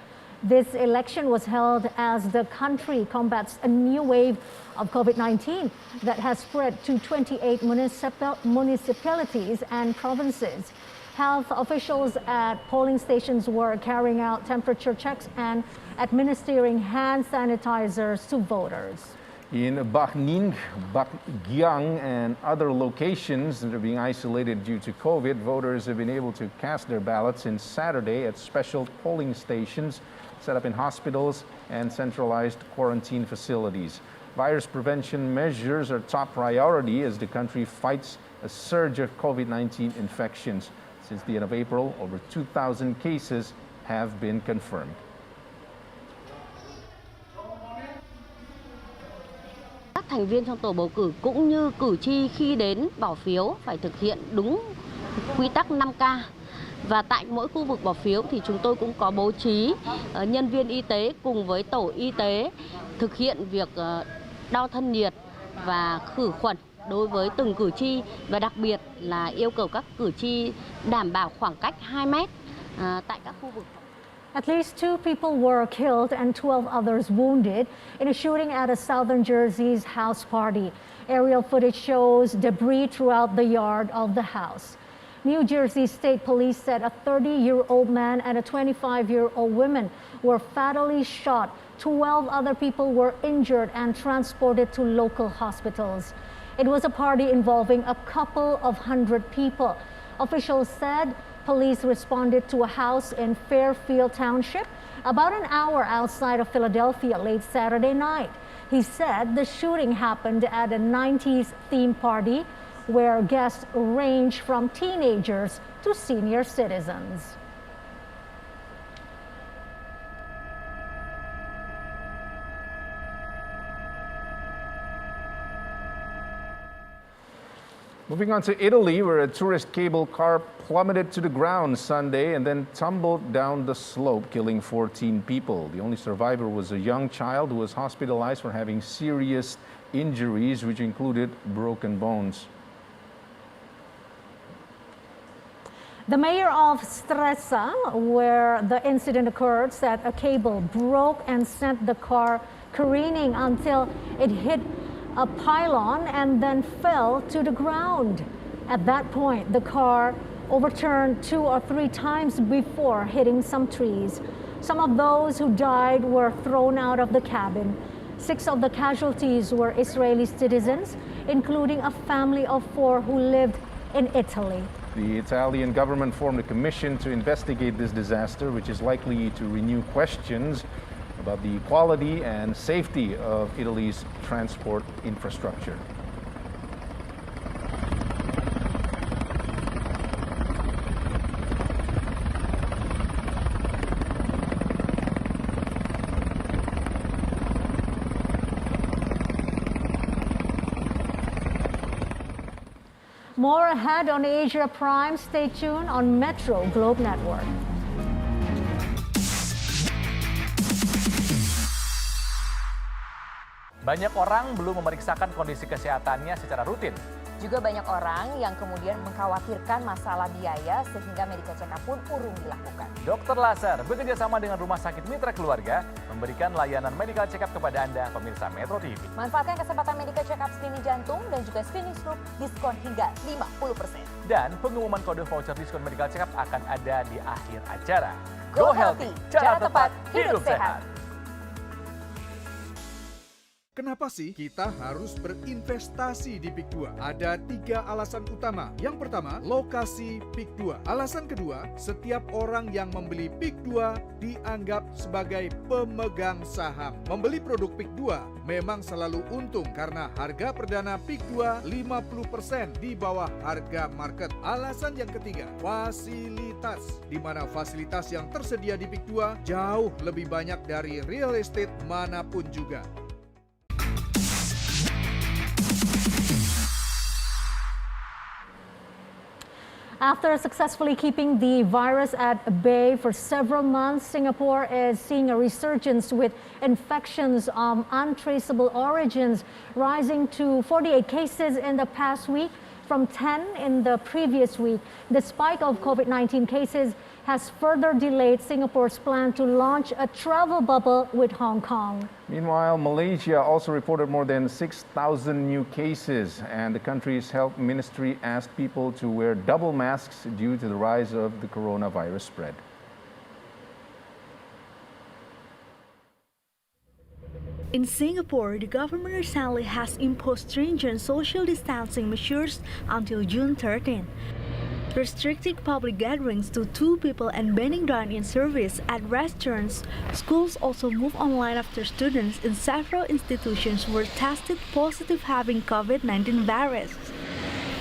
This election was held as the country combats a new wave of COVID-19 that has spread to 28 municipalities and provinces. Health officials at polling stations were carrying out temperature checks and administering hand sanitizers to voters. In Bac Ninh, Bac Giang, and other locations that are being isolated due to COVID, voters have been able to cast their ballots since Saturday at special polling stations set up in hospitals and centralized quarantine facilities. Virus prevention measures are top priority as the country fights a surge of COVID-19 infections. Since the end of April, over 2,000 cases have been confirmed. Các thành viên trong tổ bầu cử cũng như cử tri khi đến bỏ phiếu phải thực hiện đúng quy tắc 5K. Và tại mỗi khu vực bỏ phiếu thì chúng tôi cũng có bố trí nhân viên y tế cùng với tổ y tế thực hiện việc đo thân nhiệt, và khử khuẩn đối với từng cử tri, và đặc biệt là yêu cầu các cử tri đảm bảo khoảng cách 2 mét tại các khu vực. At least 2 people were killed and 12 others wounded in a shooting at a southern Jersey's house party. Aerial footage shows debris throughout the yard of the house. New Jersey State Police said a 30-year-old man and a 25-year-old woman were fatally shot. 12 other people were injured and transported to local hospitals. It was a party involving a couple of hundred people. Officials said police responded to a house in Fairfield Township, about an hour outside of Philadelphia, late Saturday night. He said the shooting happened at a 90s theme party where guests range from teenagers to senior citizens. Moving on to Italy, where a tourist cable car plummeted to the ground Sunday and then tumbled down the slope, killing 14 people. The only survivor was a young child who was hospitalized for having serious injuries, which included broken bones. The mayor of Stresa, where the incident occurred, said a cable broke and sent the car careening until it hit a pylon and then fell to the ground. At that point, the car overturned 2 or 3 times before hitting some trees. Some of those who died were thrown out of the cabin. 6 of the casualties were Israeli citizens, including a family of 4 who lived in Italy. The Italian government formed a commission to investigate this disaster, which is likely to renew questions about the quality and safety of Italy's transport infrastructure. More ahead on Asia Prime. Stay tuned on Metro Globe Network. Banyak orang belum memeriksakan kondisi kesehatannya secara rutin. Juga banyak orang yang kemudian mengkhawatirkan masalah biaya sehingga medical check-up pun urung dilakukan. Dr. Laser bekerja sama dengan Rumah Sakit Mitra Keluarga memberikan layanan medical check-up kepada Anda pemirsa Metro TV. Manfaatkan kesempatan medical check-up screening jantung dan juga screening stroke diskon hingga 50%. Dan pengumuman kode voucher diskon medical check-up akan ada di akhir acara. Go Healthy, cara tepat hidup sehat. Kenapa sih kita harus berinvestasi di PIK 2? Ada 3 alasan utama. Yang pertama, lokasi PIK 2. Alasan kedua, setiap orang yang membeli PIK 2 dianggap sebagai pemegang saham. Membeli produk PIK 2 memang selalu untung karena harga perdana PIK 2 50% di bawah harga market. Alasan yang ketiga, fasilitas. Di mana fasilitas yang tersedia di PIK 2 jauh lebih banyak dari real estate manapun juga. After successfully keeping the virus at bay for several months, Singapore is seeing a resurgence with infections of untraceable origins, rising to 48 cases in the past week from 10 in the previous week. The spike of COVID-19 cases has further delayed Singapore's plan to launch a travel bubble with Hong Kong. Meanwhile, Malaysia also reported more than 6,000 new cases, and the country's health ministry asked people to wear double masks due to the rise of the coronavirus spread. In Singapore, the government recently has imposed stringent social distancing measures until June 13. Restricting public gatherings to 2 people and banning dine-in service at restaurants. Schools also moved online after students in several institutions were tested positive having COVID-19 virus.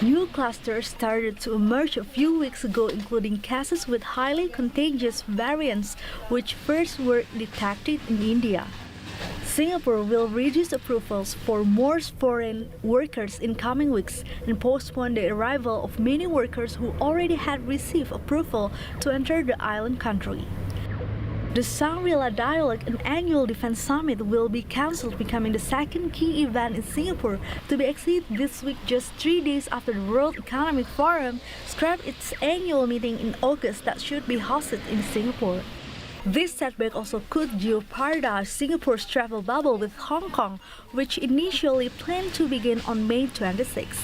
New clusters started to emerge a few weeks ago, including cases with highly contagious variants, which first were detected in India. Singapore will reduce approvals for more foreign workers in coming weeks and postpone the arrival of many workers who already had received approval to enter the island country. The Shangri-La Dialogue, an annual defense summit, will be cancelled, becoming the second key event in Singapore to be exceeded this week, just 3 days after the World Economic Forum scrapped its annual meeting in August that should be hosted in Singapore. This setback also could jeopardize Singapore's travel bubble with Hong Kong, which initially planned to begin on May 26.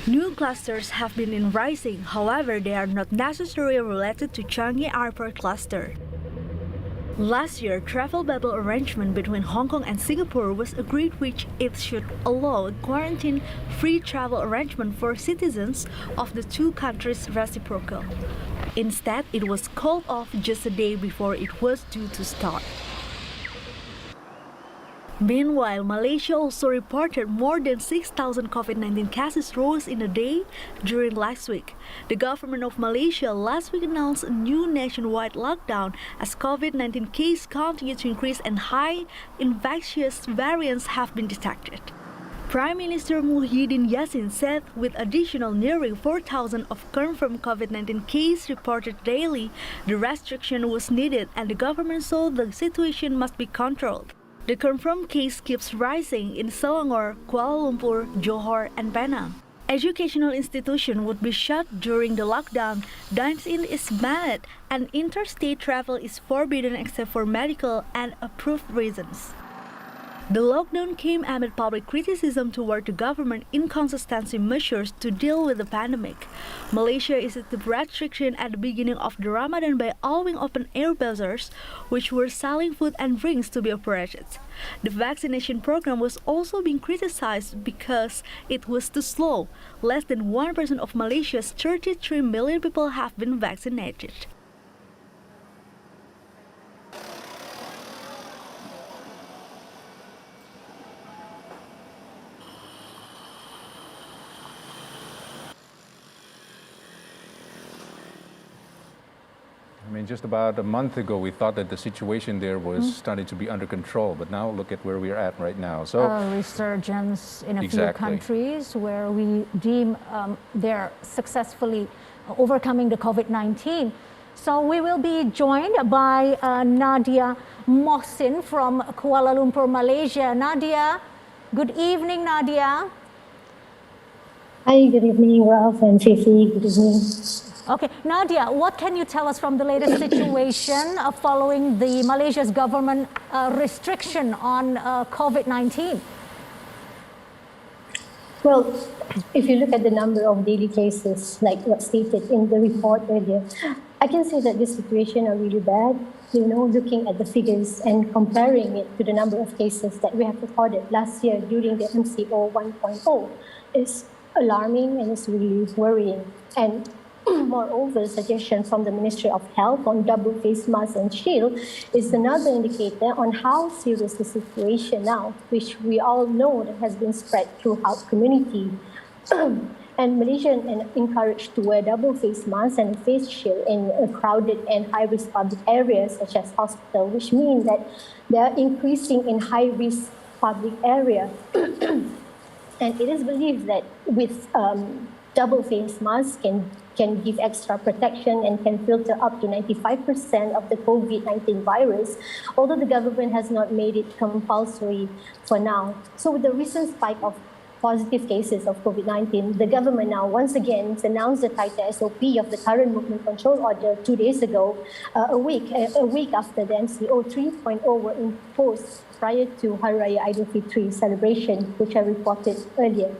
New clusters have been in rising, however, they are not necessarily related to Changi Airport cluster. Last year, travel bubble arrangement between Hong Kong and Singapore was agreed, which it should allow a quarantine-free travel arrangement for citizens of the two countries reciprocal. Instead, it was called off just a day before it was due to start. Meanwhile, Malaysia also reported more than 6,000 COVID-19 cases rose in a day during last week. The government of Malaysia last week announced a new nationwide lockdown as COVID-19 cases continue to increase and high infectious variants have been detected. Prime Minister Muhyiddin Yassin said with additional nearing 4,000 of confirmed COVID-19 cases reported daily, the restriction was needed and the government saw the situation must be controlled. The confirmed case keeps rising in Selangor, Kuala Lumpur, Johor, and Penang. Educational institutions would be shut during the lockdown, dine-in is banned, and interstate travel is forbidden except for medical and approved reasons. The lockdown came amid public criticism toward the government's inconsistency measures to deal with the pandemic. Malaysia eased the restriction at the beginning of the Ramadan by allowing open-air bazaars, which were selling food and drinks to be operated. The vaccination program was also being criticized because it was too slow. Less than 1% of Malaysia's 33 million people have been vaccinated. I mean, just about a month ago, we thought that the situation there was starting to be under control, but now look at where we're at right now. So, resurgence in a few countries where we deem they're successfully overcoming the COVID-19. So we will be joined by Nadia Mohsin from Kuala Lumpur, Malaysia. Nadia, good evening, Nadia. Hi, good evening, Ralph and Fifi. Good evening. Okay, Nadia, what can you tell us from the latest situation following the Malaysia's government restriction on COVID-19? Well, if you look at the number of daily cases, like what stated in the report earlier, I can say that this situation are really bad. You know, looking at the figures and comparing it to the number of cases that we have recorded last year during the MCO 1.0 is alarming and it's really worrying. And moreover, suggestion from the Ministry of Health on double face mask and shield is another indicator on how serious the situation now, which we all know that has been spread throughout community. And Malaysians are encouraged to wear double face masks and face shield in crowded and high-risk public areas such as hospital, which means that they are increasing in high-risk public area. And it is believed that with double face masks can give extra protection and can filter up to 95% of the COVID-19 virus, although the government has not made it compulsory for now. So with the recent spike of positive cases of COVID-19, the government now once again announced the tighter SOP of the current movement control order 2 days ago, a week after the MCO 3.0 were imposed prior to Hari Raya Aidilfitri celebration, which I reported earlier.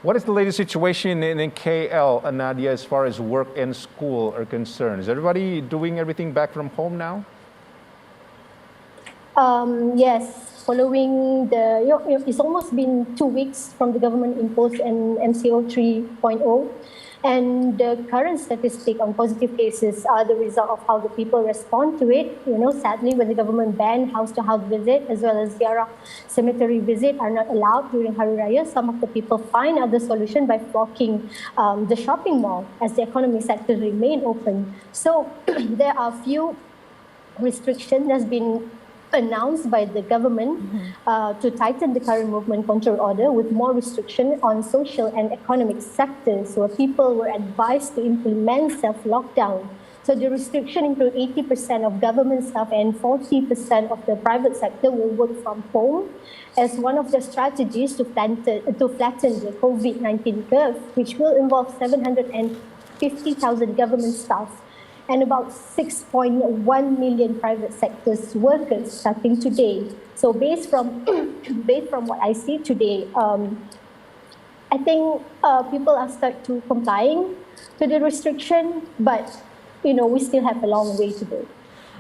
What is the latest situation in KL, Nadia, as far as work and school are concerned? Is everybody doing everything back from home now? Yes, following it's almost been 2 weeks from the government imposed an MCO 3.0. And the current statistic on positive cases are the result of how the people respond to it. You know, sadly, when the government banned house-to-house visit as well as ziarah cemetery visit are not allowed during Hari Raya, some of the people find other solution by flocking the shopping mall as the economy sector remain open. So there are few restrictions that's been announced by the government to tighten the current movement control order with more restriction on social and economic sectors where people were advised to implement self-lockdown So the restriction includes 80% of government staff and 40% of the private sector will work from home as one of the strategies to flatten the COVID-19 curve, which will involve 750,000 government staff and about 6.1 million private sectors workers starting today. So based from what I see today, I think people are start to complying to the restriction, but we still have a long way to go.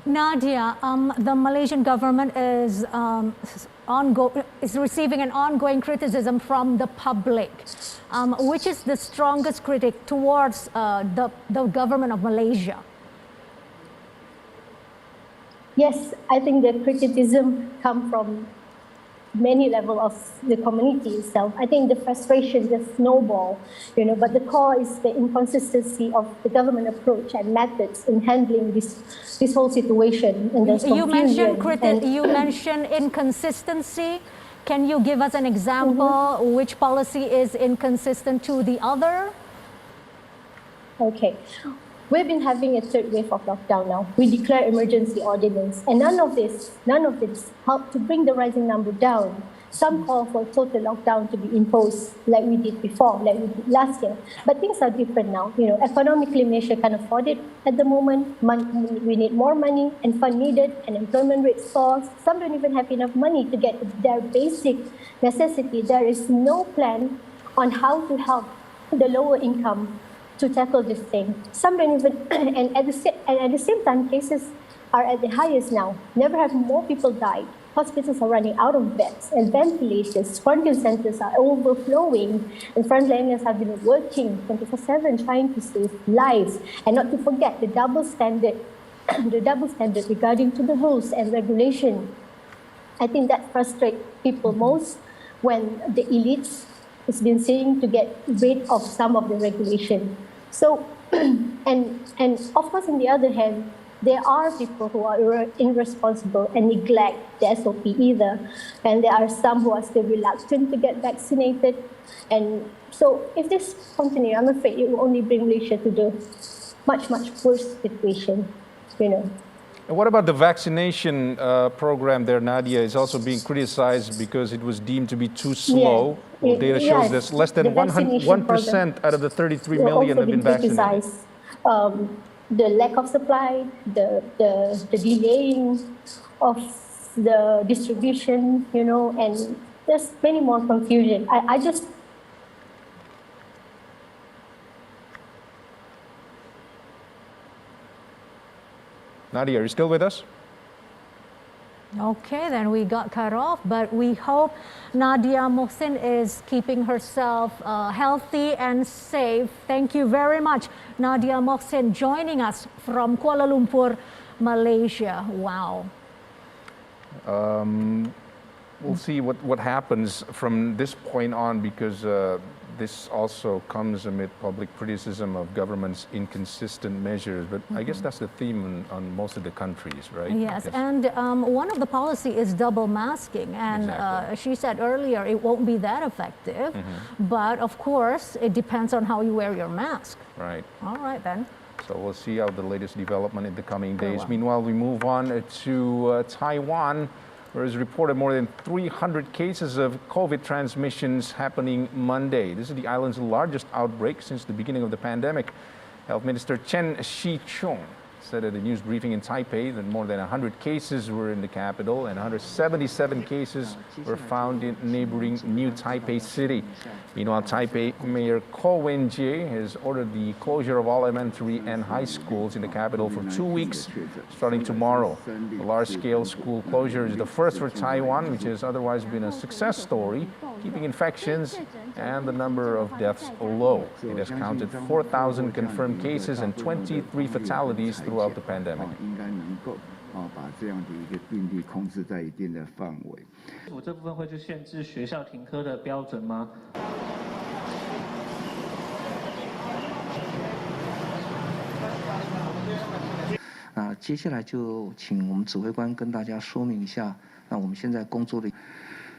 Nadia, the Malaysian government is receiving an ongoing criticism from the public. Which is the strongest critic towards the government of Malaysia? Yes, I think the criticism comes from many levels of the community itself. I think the frustration just snowball, but the core is the inconsistency of the government approach and methods in handling this whole situation. And you mentioned inconsistency. Can you give us an example which policy is inconsistent to the other? Okay. We've been having a third wave of lockdown now. We declare emergency ordinance, and none of this helped to bring the rising number down. Some call for total lockdown to be imposed like we did before, like we did last year. But things are different now. Economically, Malaysia can't afford it at the moment. We need more money and fund needed, and employment rates fall. Some don't even have enough money to get their basic necessity. There is no plan on how to help the lower income to tackle this thing. Some don't even, and at the same time, cases are at the highest now. Never have more people died. Hospitals are running out of beds and ventilators. Quarantine centers are overflowing, and frontliners have been working 24/7 trying to save lives. And not to forget the double standard, regarding to the rules and regulation. I think that frustrates people most when the elites has been saying to get rid of some of the regulation. So, and of course, on the other hand, there are people who are irresponsible and neglect the SOP either. And there are some who are still reluctant to get vaccinated. And so if this continues, I'm afraid it will only bring Malaysia to the much, much worse situation, And what about the vaccination program there, Nadia? Is also being criticized because it was deemed to be too slow. Well, data shows that less than 1% out of the 33 million have been vaccinated. The lack of supply, the delaying of the distribution, and there's many more confusion. Nadia, are you still with us? Okay, then we got cut off, but we hope Nadia Mohsin is keeping herself healthy and safe. Thank you very much, Nadia Mohsin, joining us from Kuala Lumpur, Malaysia. Wow. We'll see what happens from this point on, because this also comes amid public criticism of government's inconsistent measures. But I guess that's the theme on most of the countries, right? Yes, and one of the policy is double masking. And exactly. She said earlier it won't be that effective. But of course, it depends on how you wear your mask. Right. All right, then. So we'll see how the latest development in the coming days. Meanwhile, we move on to Taiwan, where is reported more than 300 cases of COVID transmissions happening Monday. This is the island's largest outbreak since the beginning of the pandemic. Health Minister Chen Shih-chung said at a news briefing in Taipei that more than 100 cases were in the capital and 177 cases were found in neighboring New Taipei City. Meanwhile, Taipei Mayor Ko Wen-je has ordered the closure of all elementary and high schools in the capital for 2 weeks, starting tomorrow. The large-scale school closure is the first for Taiwan, which has otherwise been a success story, keeping infections and the number of deaths low. It has counted 4,000 confirmed cases and 23 fatalities throughout the pandemic. 把这样的一个病例控制在一定的范围。我这部分会去限制学校停课的标准吗？接下来就请我们指挥官跟大家说明一下，那我们现在工作的。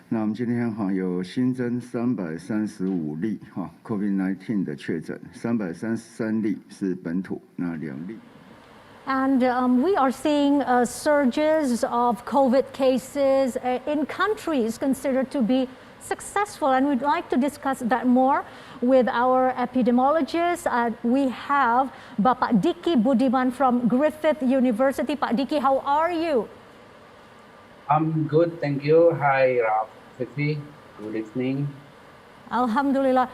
那我们今天有新增335例COVID-19 的确诊，333例是本土，那2例。And we are seeing surges of COVID cases in countries considered to be successful. And we'd like to discuss that more with our epidemiologist. We have Bapak Diki Budiman from Griffith University. Pak Diki, how are you? I'm good, thank you. Hi, Raf, Fifi. Good evening. Alhamdulillah.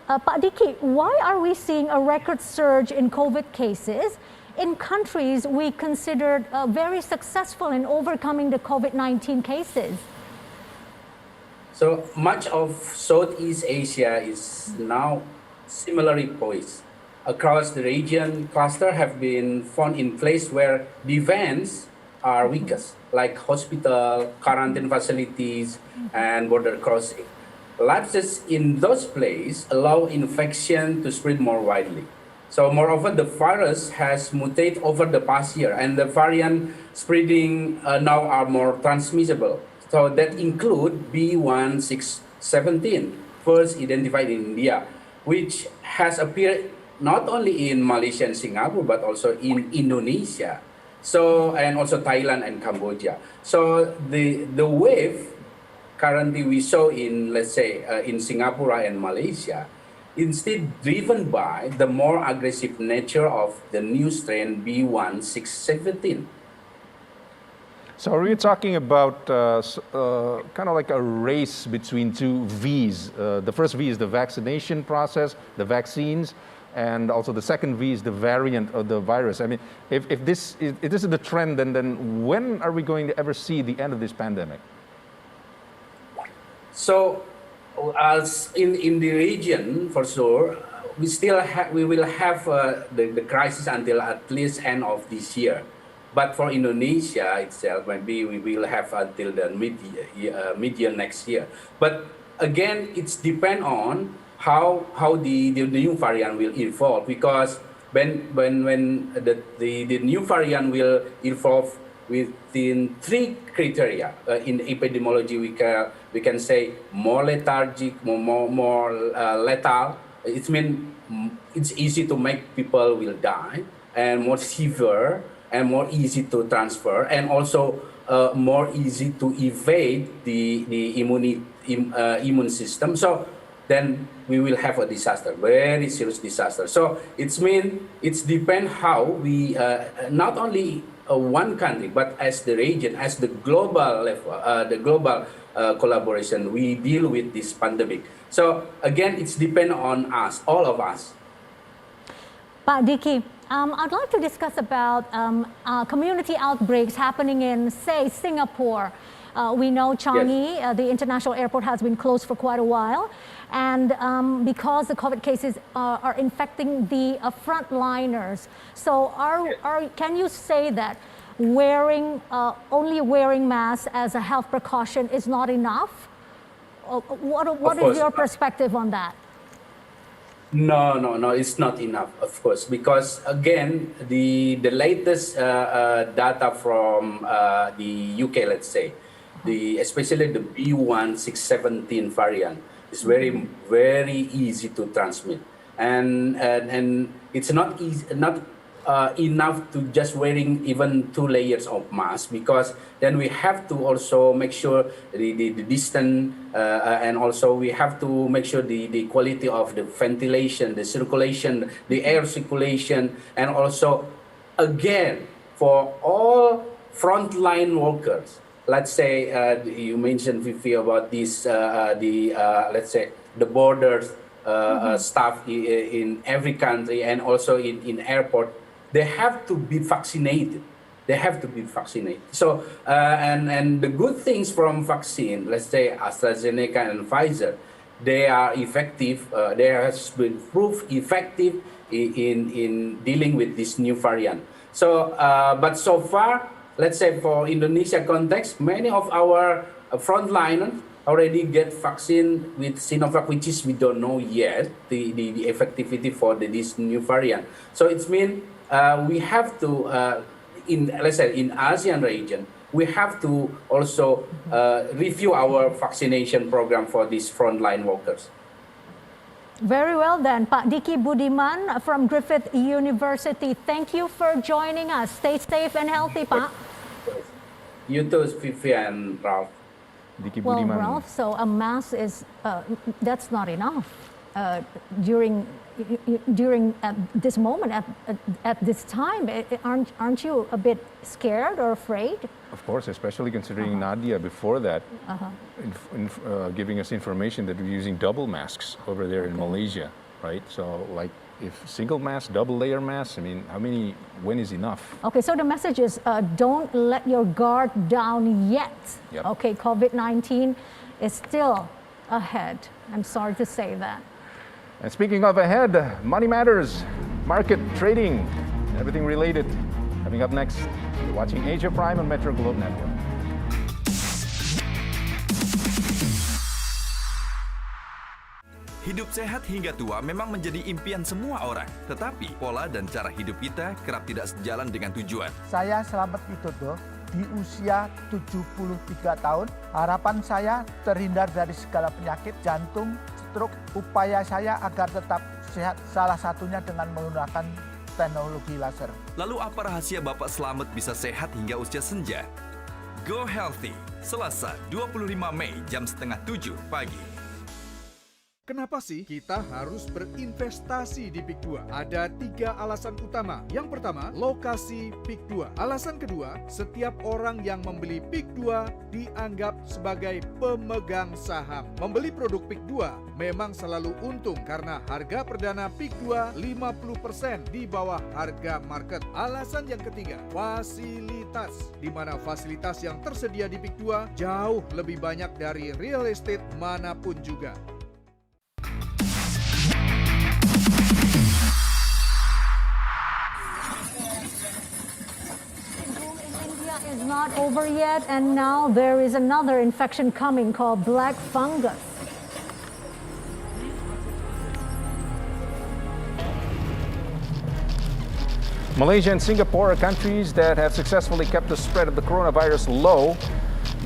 Pak Diki, why are we seeing a record surge in COVID cases in countries we considered very successful in overcoming the COVID-19 cases? So much of Southeast Asia is now similarly poised. Across the region, clusters have been found in places where defense are weakest, like hospital, quarantine facilities, and border crossing. Lapses in those places allow infection to spread more widely. So moreover, the virus has mutated over the past year, and the variant spreading now are more transmissible. So that include B1617, first identified in India, which has appeared not only in Malaysia and Singapore, but also in Indonesia. So, and also Thailand and Cambodia. So the wave currently we saw in, let's say, in Singapore and Malaysia, instead driven by the more aggressive nature of the new strain B1617. So are we talking about kind of like a race between two V's? The first V is the vaccination process, the vaccines, and also the second V is the variant of the virus. I mean, if this is the trend, then when are we going to ever see the end of this pandemic? So, as in the region, for sure, we will have the crisis until at least end of this year. But for Indonesia itself, maybe we will have until the mid-year next year. But again, it's depend on how the new variant will evolve, because when the new variant will evolve within three criteria. In epidemiology, we can say more lethargic, more lethal. It means it's easy to make people will die, and more severe, and more easy to transfer, and also more easy to evade the immune system. So then we will have a disaster, very serious disaster. So it's depend how we not only one country, but as the region, as the global level, the global collaboration, we deal with this pandemic. So again, it's depend on us, all of us. Pak Diki, I'd like to discuss about community outbreaks happening in, say, Singapore. We know Changi, yes, the international airport, has been closed for quite a while. And because the COVID cases are infecting the frontliners. So can you say that only wearing masks as a health precaution is not enough? What is your perspective on that? No, it's not enough, of course, because again, the latest data from the UK, let's say, especially the B1617 variant, is very, very easy to transmit, and it's not easy, enough to just wearing even 2 layers of mask, because then we have to also make sure the distance, and also we have to make sure the quality of the ventilation, the circulation, the air circulation, and also again for all frontline workers. Let's say you mentioned, Fifi, about this let's say the borders staff in every country, and also in airport. They have to be vaccinated. They have to be vaccinated. So, and the good things from vaccine, let's say AstraZeneca and Pfizer, they are effective. They have been proved effective in dealing with this new variant. So, but so far, let's say for Indonesia context, many of our frontliners already get vaccine with Sinovac, which is we don't know yet the effectivity for this new variant. So it means we have to, let's say in ASEAN region, we have to also review our vaccination program for these frontline workers. Very well then, Pak Diki Budiman from Griffith University. Thank you for joining us. Stay safe and healthy, Pak. You too, Vivian, Ralph. Diki Well, Budiman. Ralph, so a mask is, that's not enough during this moment, at this time. Aren't you a bit scared or afraid? Of course, especially considering Nadia before that giving us information that we're using double masks over there in Malaysia, right? So like if single mask, double layer mask, I mean, when is enough? Okay, so the message is don't let your guard down yet. Yep. Okay, COVID-19 is still ahead. I'm sorry to say that. And speaking of ahead, money matters, market trading, everything related. Coming up next, you're watching Asia Prime on Metro Globe Network. Hidup sehat hingga tua memang menjadi impian semua orang. Tetapi pola dan cara hidup kita kerap tidak sejalan dengan tujuan. Saya Slamet Widodo, di usia 73 tahun. Harapan saya terhindar dari segala penyakit jantung, stroke. Upaya saya agar tetap sehat, salah satunya dengan menggunakan teknologi laser. Lalu apa rahasia Bapak Slamet bisa sehat hingga usia senja? Go Healthy, Selasa 25 Mei jam 6:30 pagi. Kenapa sih kita harus berinvestasi di PIK 2? Ada 3 alasan utama. Yang pertama, lokasi PIK 2. Alasan kedua, setiap orang yang membeli PIK 2 dianggap sebagai pemegang saham. Membeli produk PIK 2 memang selalu untung karena harga perdana PIK 2 50% di bawah harga market. Alasan yang ketiga, fasilitas. Di mana fasilitas yang tersedia di PIK 2 jauh lebih banyak dari real estate manapun juga. Is not over yet, and now there is another infection coming called black fungus. Malaysia and Singapore are countries that have successfully kept the spread of the coronavirus low,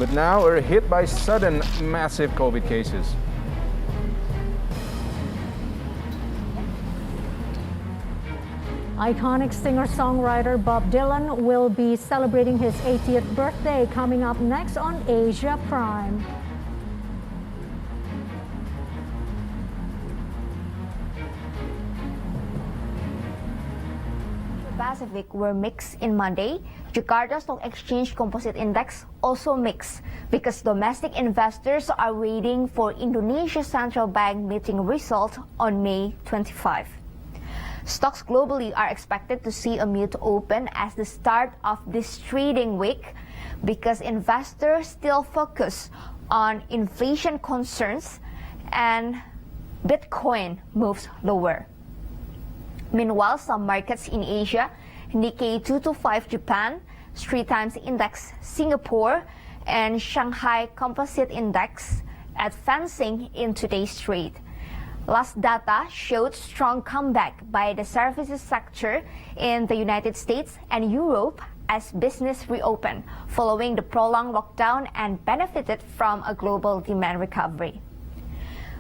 but now are hit by sudden massive COVID cases. Iconic singer-songwriter Bob Dylan will be celebrating his 80th birthday coming up next on Asia Prime. Pacific were mixed in Monday. Jakarta Stock Exchange Composite Index also mixed because domestic investors are waiting for Indonesia's central bank meeting result on May 25. Stocks globally are expected to see a muted open as the start of this trading week because investors still focus on inflation concerns and Bitcoin moves lower. Meanwhile, some markets in Asia, Nikkei 225 Japan, Straits Times Index Singapore, and Shanghai Composite Index advancing in today's trade. Last data showed strong comeback by the services sector in the United States and Europe as business reopened following the prolonged lockdown and benefited from a global demand recovery.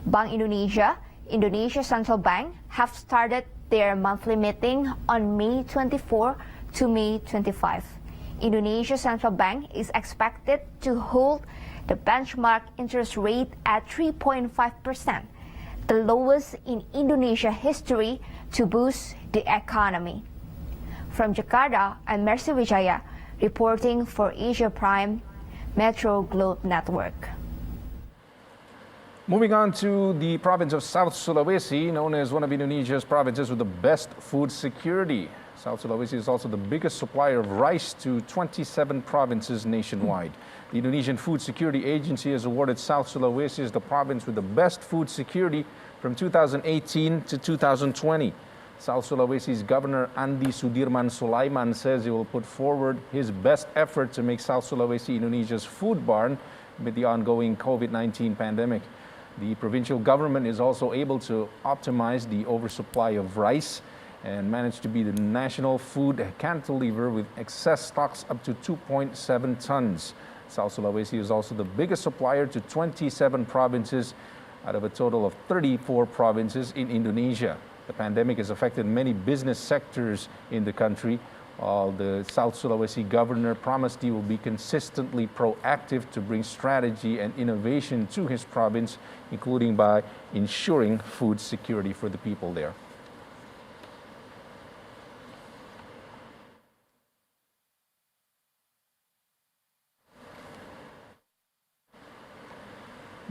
Bank Indonesia, Indonesia Central Bank have started their monthly meeting on May 24 to May 25. Indonesia Central Bank is expected to hold the benchmark interest rate at 3.5%. The lowest in Indonesia history to boost the economy. From Jakarta, I'm Mercy Wijaya, reporting for Asia Prime, Metro Globe Network. Moving on to the province of South Sulawesi, known as one of Indonesia's provinces with the best food security. South Sulawesi is also the biggest supplier of rice to 27 provinces nationwide. The Indonesian Food Security Agency has awarded South Sulawesi as the province with the best food security from 2018 to 2020. South Sulawesi's Governor Andi Sudirman Sulaiman says he will put forward his best effort to make South Sulawesi Indonesia's food barn amid the ongoing COVID-19 pandemic. The provincial government is also able to optimize the oversupply of rice and managed to be the national food cantilever with excess stocks up to 2.7 tons. South Sulawesi is also the biggest supplier to 27 provinces out of a total of 34 provinces in Indonesia. The pandemic has affected many business sectors in the country. While the South Sulawesi governor promised he will be consistently proactive to bring strategy and innovation to his province, including by ensuring food security for the people there.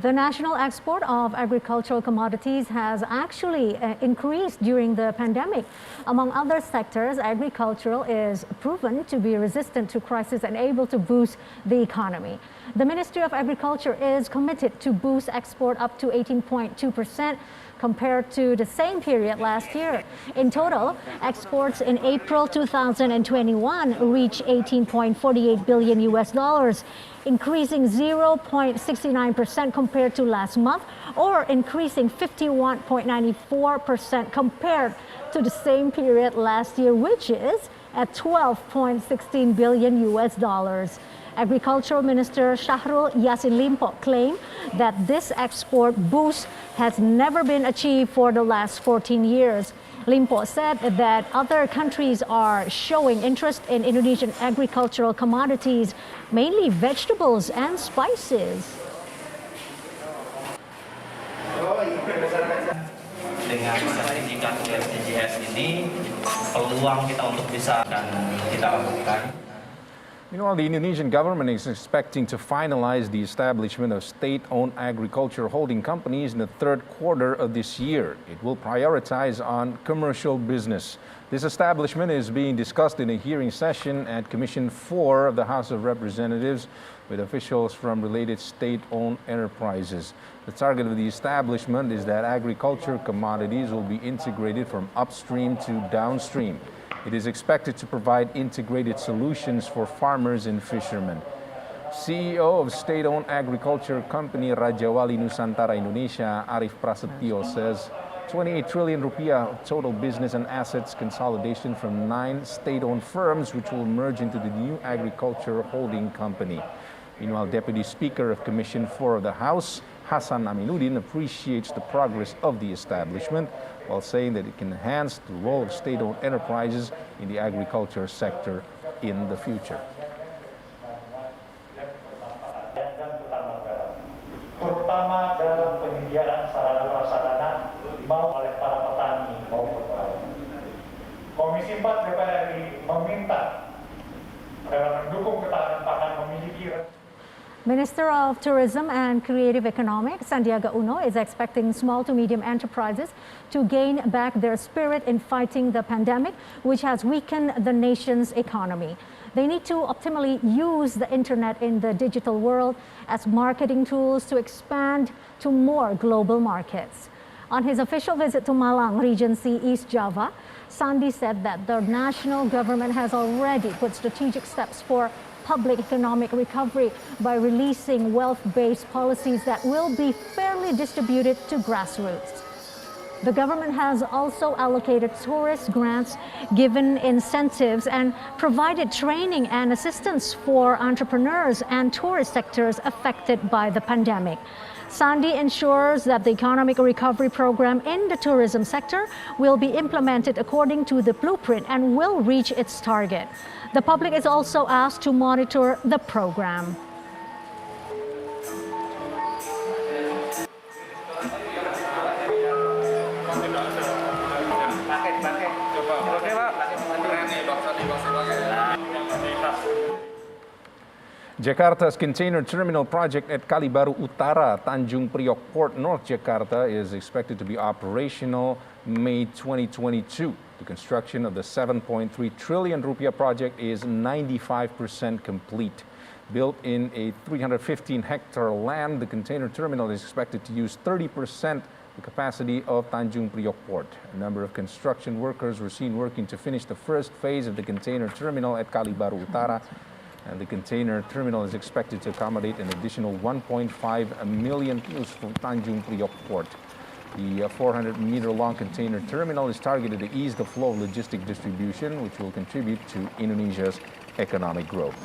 The national export of agricultural commodities has actually increased during the pandemic. Among other sectors, agricultural is proven to be resistant to crisis and able to boost the economy. The Ministry of Agriculture is committed to boost export up to 18.2% compared to the same period last year. In total, exports in April 2021 reached 18.48 billion US dollars, increasing 0.69% compared to last month, or increasing 51.94% compared to the same period last year, which is at 12.16 billion US dollars. Agricultural Minister Syahrul Yassin Limpo claimed that this export boost has never been achieved for the last 14 years. Limpo said that other countries are showing interest in Indonesian agricultural commodities, mainly vegetables and spices. Dengan sertifikat BPJS ini, peluang kita untuk bisa dan kita lakukan. Meanwhile, the Indonesian government is expecting to finalize the establishment of state-owned agriculture holding companies in the third quarter of this year. It will prioritize on commercial business. This establishment is being discussed in a hearing session at Commission 4 of the House of Representatives with officials from related state-owned enterprises. The target of the establishment is that agriculture commodities will be integrated from upstream to downstream. It is expected to provide integrated solutions for farmers and fishermen. CEO of state-owned agriculture company Raja Wali Nusantara Indonesia, Arif Prasetyo, says 28 trillion rupiah of total business and assets consolidation from 9 state-owned firms, which will merge into the new agriculture holding company. Meanwhile, Deputy Speaker of Commission 4 of the House, Hasan Aminuddin, appreciates the progress of the establishment, while saying that it can enhance the role of state-owned enterprises in the agriculture sector in the future. Terutama dalam penyediaan sarana prasarana mau oleh para petani maupun nelayan. Komisi 4 DPR RI meminta dalam mendukung ketahanan pangan memiliki. Minister of Tourism and Creative Economics, Sandiaga Uno, is expecting small to medium enterprises to gain back their spirit in fighting the pandemic, which has weakened the nation's economy. They need to optimally use the internet in the digital world as marketing tools to expand to more global markets. On his official visit to Malang, Regency East Java, Sandi said that the national government has already put strategic steps for public economic recovery by releasing wealth-based policies that will be fairly distributed to grassroots. The government has also allocated tourist grants, given incentives, and provided training and assistance for entrepreneurs and tourist sectors affected by the pandemic. Sandi ensures that the economic recovery program in the tourism sector will be implemented according to the blueprint and will reach its target. The public is also asked to monitor the program. Jakarta's container terminal project at Kali Baru Utara, Tanjung Priok Port, North Jakarta, is expected to be operational May 2022. The construction of the 7.3 trillion rupiah project is 95% complete. Built in a 315-hectare land, the container terminal is expected to use 30% the capacity of Tanjung Priok Port. A number of construction workers were seen working to finish the first phase of the container terminal at Kali Baru Utara. And the container terminal is expected to accommodate an additional 1.5 million TEUs from Tanjung Priok Port. The 400-meter-long container terminal is targeted to ease the flow of logistic distribution, which will contribute to Indonesia's economic growth.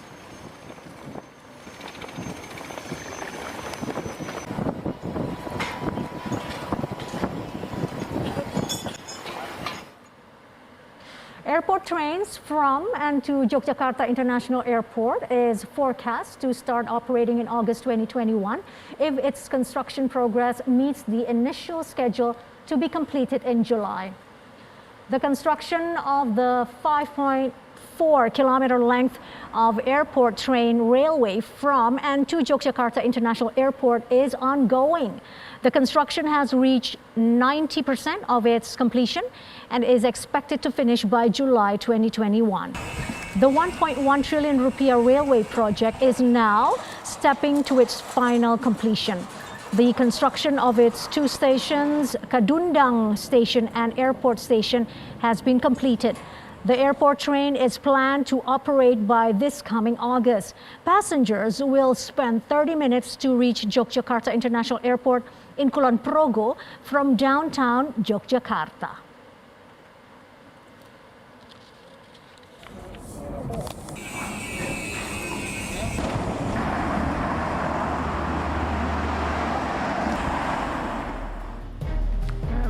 Airport trains from and to Yogyakarta International Airport is forecast to start operating in August 2021 if its construction progress meets the initial schedule to be completed in July. The construction of the 5.4-kilometer length of airport train railway from and to Yogyakarta International Airport is ongoing. The construction has reached 90% of its completion and is expected to finish by July 2021. The 1.1 trillion rupiah railway project is now stepping to its final completion. The construction of its two stations, Kadundang Station and Airport Station, has been completed. The airport train is planned to operate by this coming August. Passengers will spend 30 minutes to reach Yogyakarta International Airport in Kulon Progo from downtown Yogyakarta.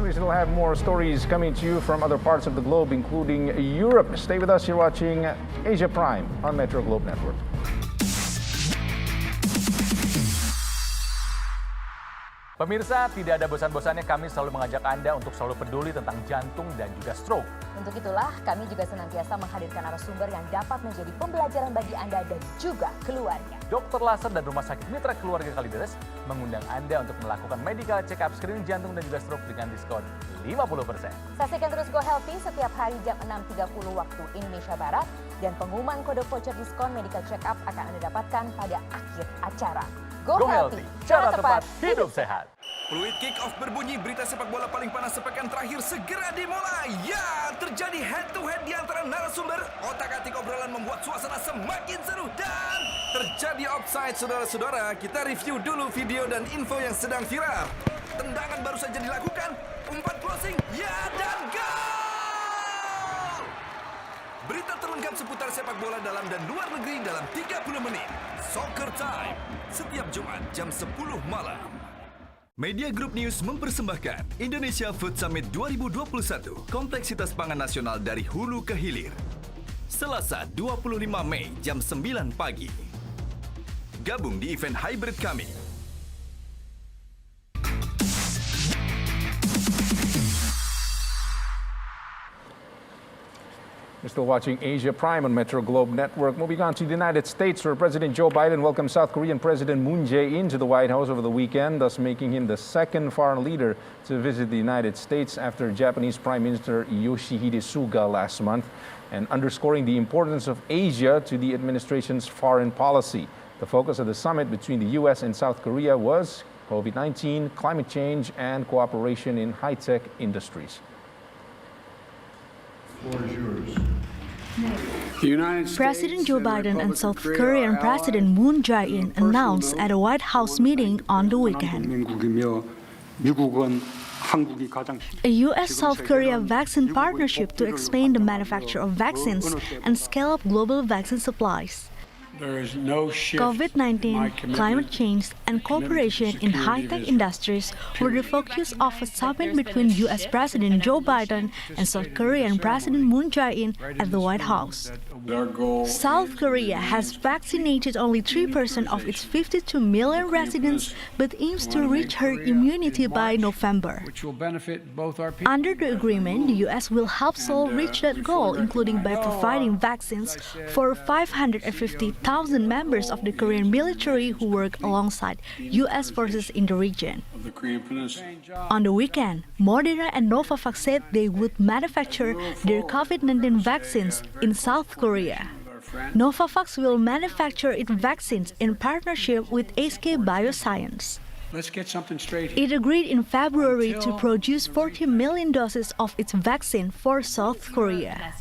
We still have more stories coming to you from other parts of the globe, including Europe. Stay with us. You're watching Asia Prime on Metro Globe Network. Pemirsa, tidak ada bosan-bosannya kami selalu mengajak Anda untuk selalu peduli tentang jantung dan juga stroke. Untuk itulah, kami juga senantiasa menghadirkan narasumber yang dapat menjadi pembelajaran bagi Anda dan juga keluarga. Dokter Laser dan Rumah Sakit Mitra Keluarga Kalideres mengundang Anda untuk melakukan medical check-up screening jantung dan juga stroke dengan diskon 50%. Saksikan terus Go Healthy setiap hari jam 6.30 waktu Indonesia Barat dan pengumuman kode voucher diskon medical check-up akan Anda dapatkan pada akhir acara. Go Healthy, cara tepat hidup sehat. Fluid kick-off berbunyi, berita sepak bola paling panas sepekan terakhir segera dimulai. Ya, terjadi head-to-head di antara narasumber. Otak-atik obrolan membuat suasana semakin seru dan terjadi offside, saudara-saudara. Kita review dulu video dan info yang sedang viral. Tendangan baru saja dilakukan, umpan closing, ya dan gol! Berita terlengkap seputar sepak bola dalam dan luar negeri dalam 30 menit. Soccer Time, setiap Jumat jam 10 malam. Media Group News mempersembahkan Indonesia Food Summit 2021, kompleksitas pangan nasional dari hulu ke hilir. Selasa 25 Mei jam 9 pagi. Gabung di event hybrid kami. You're still watching Asia Prime on Metro Globe Network. Moving on to the United States, where President Joe Biden welcomed South Korean President Moon Jae-in to the White House over the weekend, thus making him the second foreign leader to visit the United States after Japanese Prime Minister Yoshihide Suga last month, and underscoring the importance of Asia to the administration's foreign policy. The focus of the summit between the U.S. and South Korea was COVID-19, climate change, and cooperation in high-tech industries. President Joe Biden and South Korean President Moon Jae-in announced at a White House meeting on the weekend. A U.S.-South Korea vaccine partnership to expand the manufacture of vaccines and scale up global vaccine supplies. COVID-19, climate change, and cooperation in high-tech industries were the focus of a summit between U.S. President Joe Biden and South Korean President Moon Jae-in at the White House. South Korea has vaccinated only 3% of its 52 million residents, but aims to reach herd immunity by November. Under the agreement, the U.S. will help Seoul reach that goal, including by providing vaccines for 550,000 members of the Korean military who work alongside U.S. forces in the region. On the weekend, Moderna and Novavax said they would manufacture their COVID-19 vaccines in South Korea. Novavax will manufacture its vaccines in partnership with SK Bioscience. Let's get something straight. It agreed in February to produce 40 million doses of its vaccine for South Korea.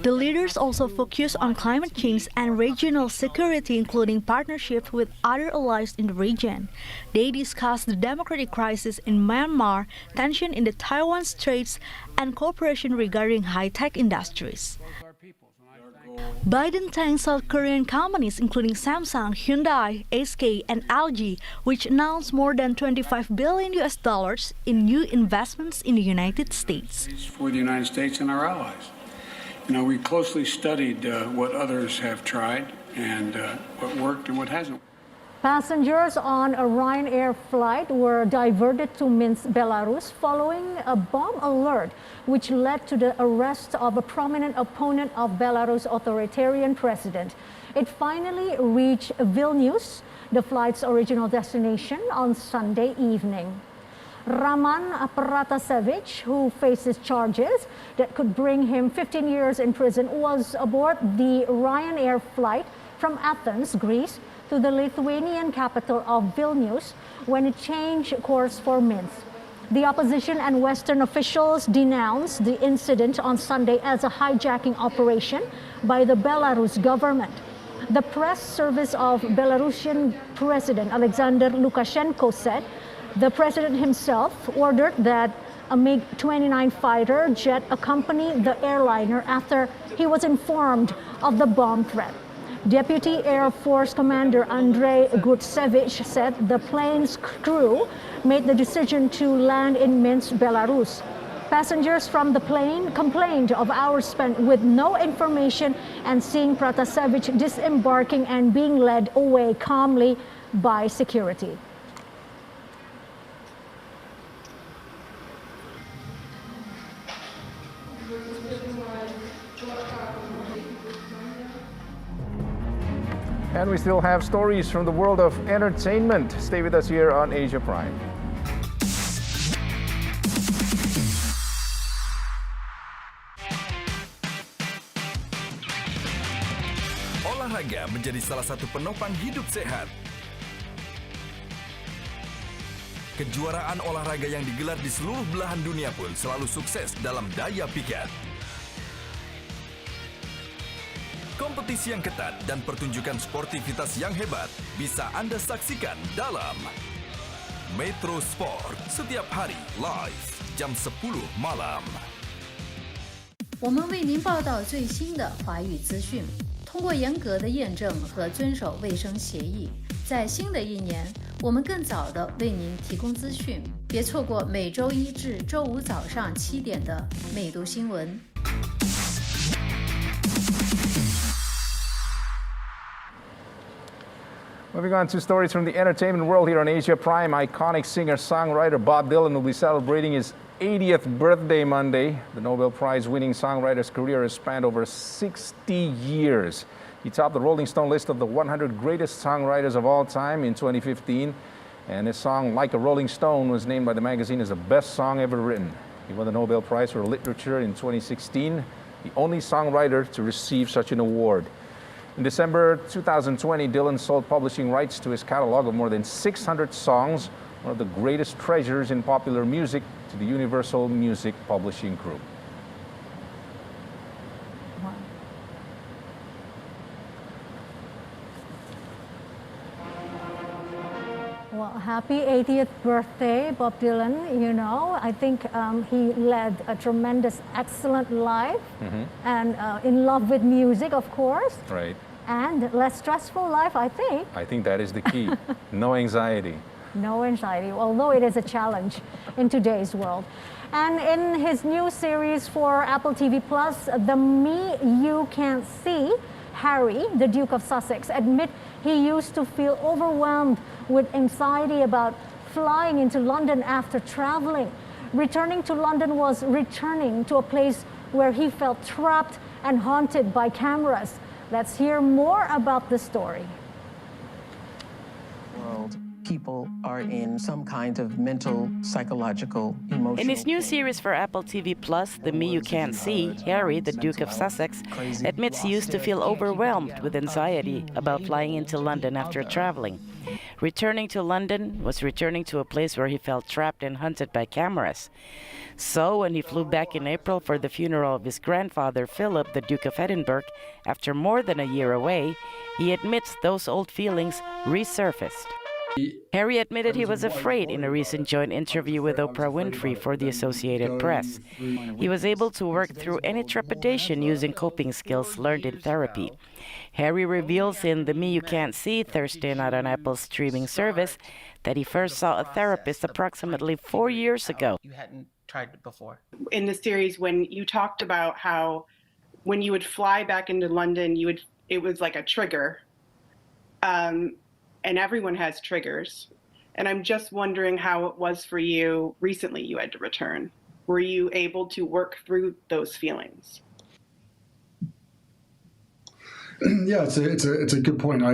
The leaders also focused on climate change and regional security, including partnerships with other allies in the region. They discussed the democratic crisis in Myanmar, tension in the Taiwan Straits, and cooperation regarding high-tech industries. Biden thanked South Korean companies including Samsung, Hyundai, SK, and LG, which announced more than $25 billion in new investments in the United States. For the United States and our allies. We closely studied what others have tried and what worked and what hasn't. Passengers on a Ryanair flight were diverted to Minsk, Belarus following a bomb alert, which led to the arrest of a prominent opponent of Belarus' authoritarian president. It finally reached Vilnius, the flight's original destination, on Sunday evening. Raman Pratasevich, who faces charges that could bring him 15 years in prison, was aboard the Ryanair flight from Athens, Greece, to the Lithuanian capital of Vilnius when it changed course for Minsk. The opposition and Western officials denounced the incident on Sunday as a hijacking operation by the Belarus government. The press service of Belarusian President Alexander Lukashenko said the president himself ordered that a MiG-29 fighter jet accompany the airliner after he was informed of the bomb threat. Deputy Air Force Commander Andrei Gutsevich said the plane's crew made the decision to land in Minsk, Belarus. Passengers from the plane complained of hours spent with no information and seeing Pratasevich disembarking and being led away calmly by security. And we still have stories from the world of entertainment. Stay with us here on Asia Prime. Olahraga menjadi salah satu penopang hidup sehat. Kejuaraan olahraga yang digelar di seluruh belahan dunia pun selalu sukses dalam daya pikat. Kompetisi yang ketat dan pertunjukan sportivitas yang hebat bisa Anda saksikan dalam Metro Sport setiap hari live jam 10 malam. 我们为您报道最新的华语资讯，通过严格的验证和遵守卫生协议，在新的一年，我们更早地为您提供资讯。别错过每周一至周五早上7点的美读新闻。Moving on to stories from the entertainment world here on Asia Prime. Iconic singer-songwriter Bob Dylan will be celebrating his 80th birthday Monday. The Nobel Prize-winning songwriter's career has spanned over 60 years. He topped the Rolling Stone list of the 100 greatest songwriters of all time in 2015. And his song, Like a Rolling Stone, was named by the magazine as the best song ever written. He won the Nobel Prize for Literature in 2016, the only songwriter to receive such an award. In December 2020, Dylan sold publishing rights to his catalog of more than 600 songs, one of the greatest treasures in popular music, to the Universal Music Publishing Group. Well, happy 80th birthday, Bob Dylan. You know, I think he led a tremendous, excellent life and in love with music, of course. Right. And less stressful life, I think. I think that is the key. No anxiety. No anxiety, although it is a challenge in today's world. And in his new series for Apple TV Plus, The Me You Can't See, Harry, the Duke of Sussex, admit he used to feel overwhelmed with anxiety about flying into London after traveling. Returning to London was returning to a place where he felt trapped and haunted by cameras. Let's hear more about the story. World. People are in some kind of mental, psychological, emotional... In his new series for Apple TV Plus, The Me You Can't See, Harry, the Duke of Sussex, admits he used to feel overwhelmed with anxiety about flying into London after traveling. Returning to London was returning to a place where he felt trapped and hunted by cameras. So, when he flew back in April for the funeral of his grandfather, Philip, the Duke of Edinburgh, after more than a year away, he admits those old feelings resurfaced. Harry admitted he was afraid in a recent joint interview with Oprah Winfrey for the Associated Press. He was able to work through any trepidation using coping skills learned in therapy. Harry reveals in The Me You Can't See, Thursday night on Apple's streaming service, that he first saw a therapist approximately 4 years ago. You hadn't tried it before. In the series, when you talked about how when you would fly back into London, it was like a trigger. And everyone has triggers. And I'm just wondering how it was for you recently you had to return. Were you able to work through those feelings? Yeah, it's a good point. I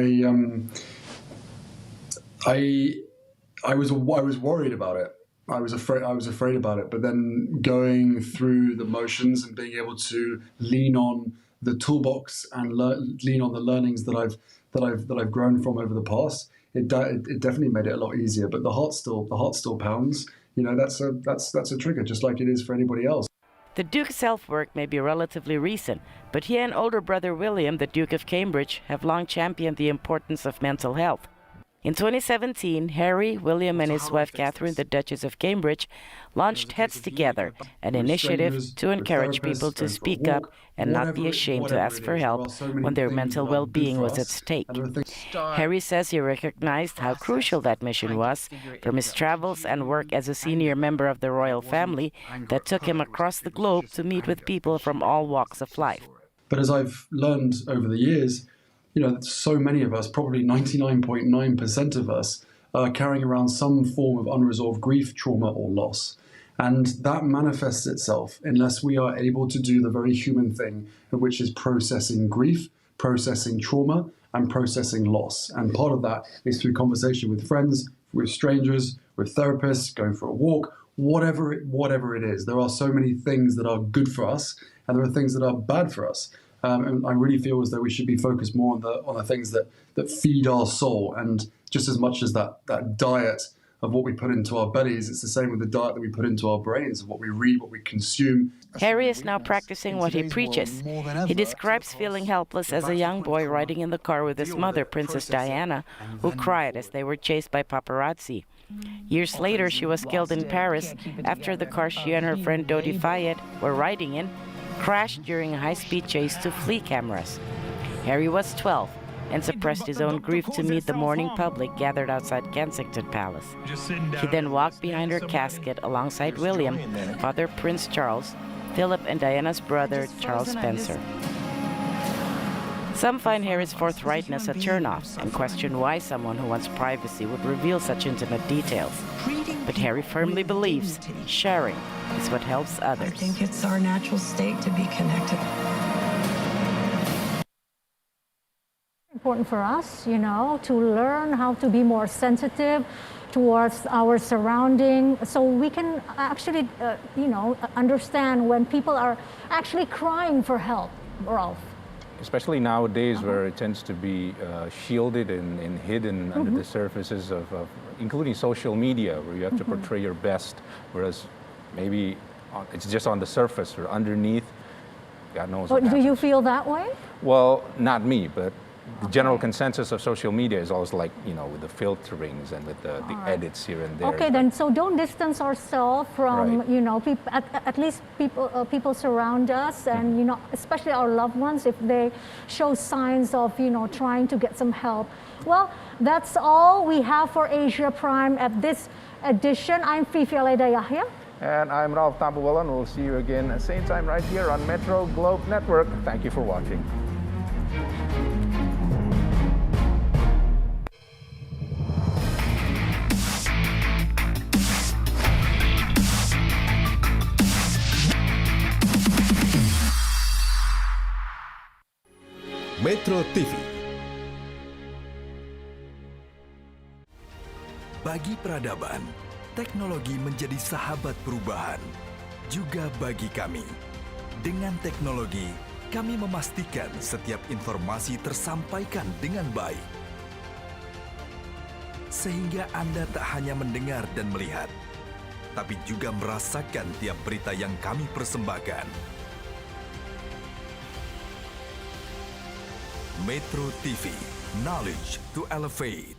was worried about it. I was afraid about it. But then going through the motions and being able to lean on the toolbox and lean on the learnings that I've grown from over the past, it definitely made it a lot easier. But the heart still pounds. You know, that's a trigger, just like it is for anybody else. The Duke's health work may be relatively recent, but he and older brother William, the Duke of Cambridge, have long championed the importance of mental health. In 2017, Harry, William, and his wife Catherine, the Duchess of Cambridge, launched Heads Together, an initiative to encourage people to speak up and not be ashamed to ask for help when their mental well-being was at stake. Harry says he recognized how crucial that mission was from his travels and work as a senior member of the royal family that took him across the globe to meet with people from all walks of life. But as I've learned over the years, you know, so many of us, probably 99.9% of us, are carrying around some form of unresolved grief, trauma, or loss. And that manifests itself unless we are able to do the very human thing, which is processing grief, processing trauma, and processing loss. And part of that is through conversation with friends, with strangers, with therapists, going for a walk, whatever it is. There are so many things that are good for us, and there are things that are bad for us. And I really feel as though we should be focused more on the things that feed our soul. And just as much as that diet of what we put into our bellies, it's the same with the diet that we put into our brains, what we read, what we consume. Harry is now practicing what he preaches. He describes feeling helpless as a young boy riding in the car with his mother, Princess Diana, who cried as they were chased by paparazzi. Years later, she was killed in Paris after the car she and her friend Dodi Fayed were riding in crashed during a high-speed chase to flee cameras. Harry was 12 and suppressed his own grief to meet the mourning public gathered outside Kensington Palace. He then walked behind her casket alongside William, Father Prince Charles, Philip and Diana's brother, Charles Spencer. Some find Harry's forthrightness a turn-off and question why someone who wants privacy would reveal such intimate details. But Harry firmly believes sharing is what helps others. I think it's our natural state to be connected. Important for us, you know, to learn how to be more sensitive towards our surrounding, so we can actually, understand when people are actually crying for help, Rolf. Especially nowadays, where it tends to be shielded and hidden under the surfaces of including social media, where you have to portray your best, whereas maybe it's just on the surface or underneath. God knows what happens. Do you feel that way? Well, not me, but the general consensus of social media is always like, you know, with the filterings and with the edits here and there. Okay, then, so don't distance ourselves from, Right. you know, at least people surround us, and, you know, especially our loved ones, if they show signs of, you know, trying to get some help. Well, that's all we have for Asia Prime at this edition. I'm Fifi Aleda Yahya. And I'm Ralph Tambuwalan. We'll see you again at the same time right here on Metro Globe Network. Thank you for watching. Metro TV. Bagi peradaban, teknologi menjadi sahabat perubahan. Juga bagi kami. Dengan teknologi, kami memastikan setiap informasi tersampaikan dengan baik. Sehingga Anda tak hanya mendengar dan melihat, tapi juga merasakan tiap berita yang kami persembahkan. Metro TV, knowledge to elevate.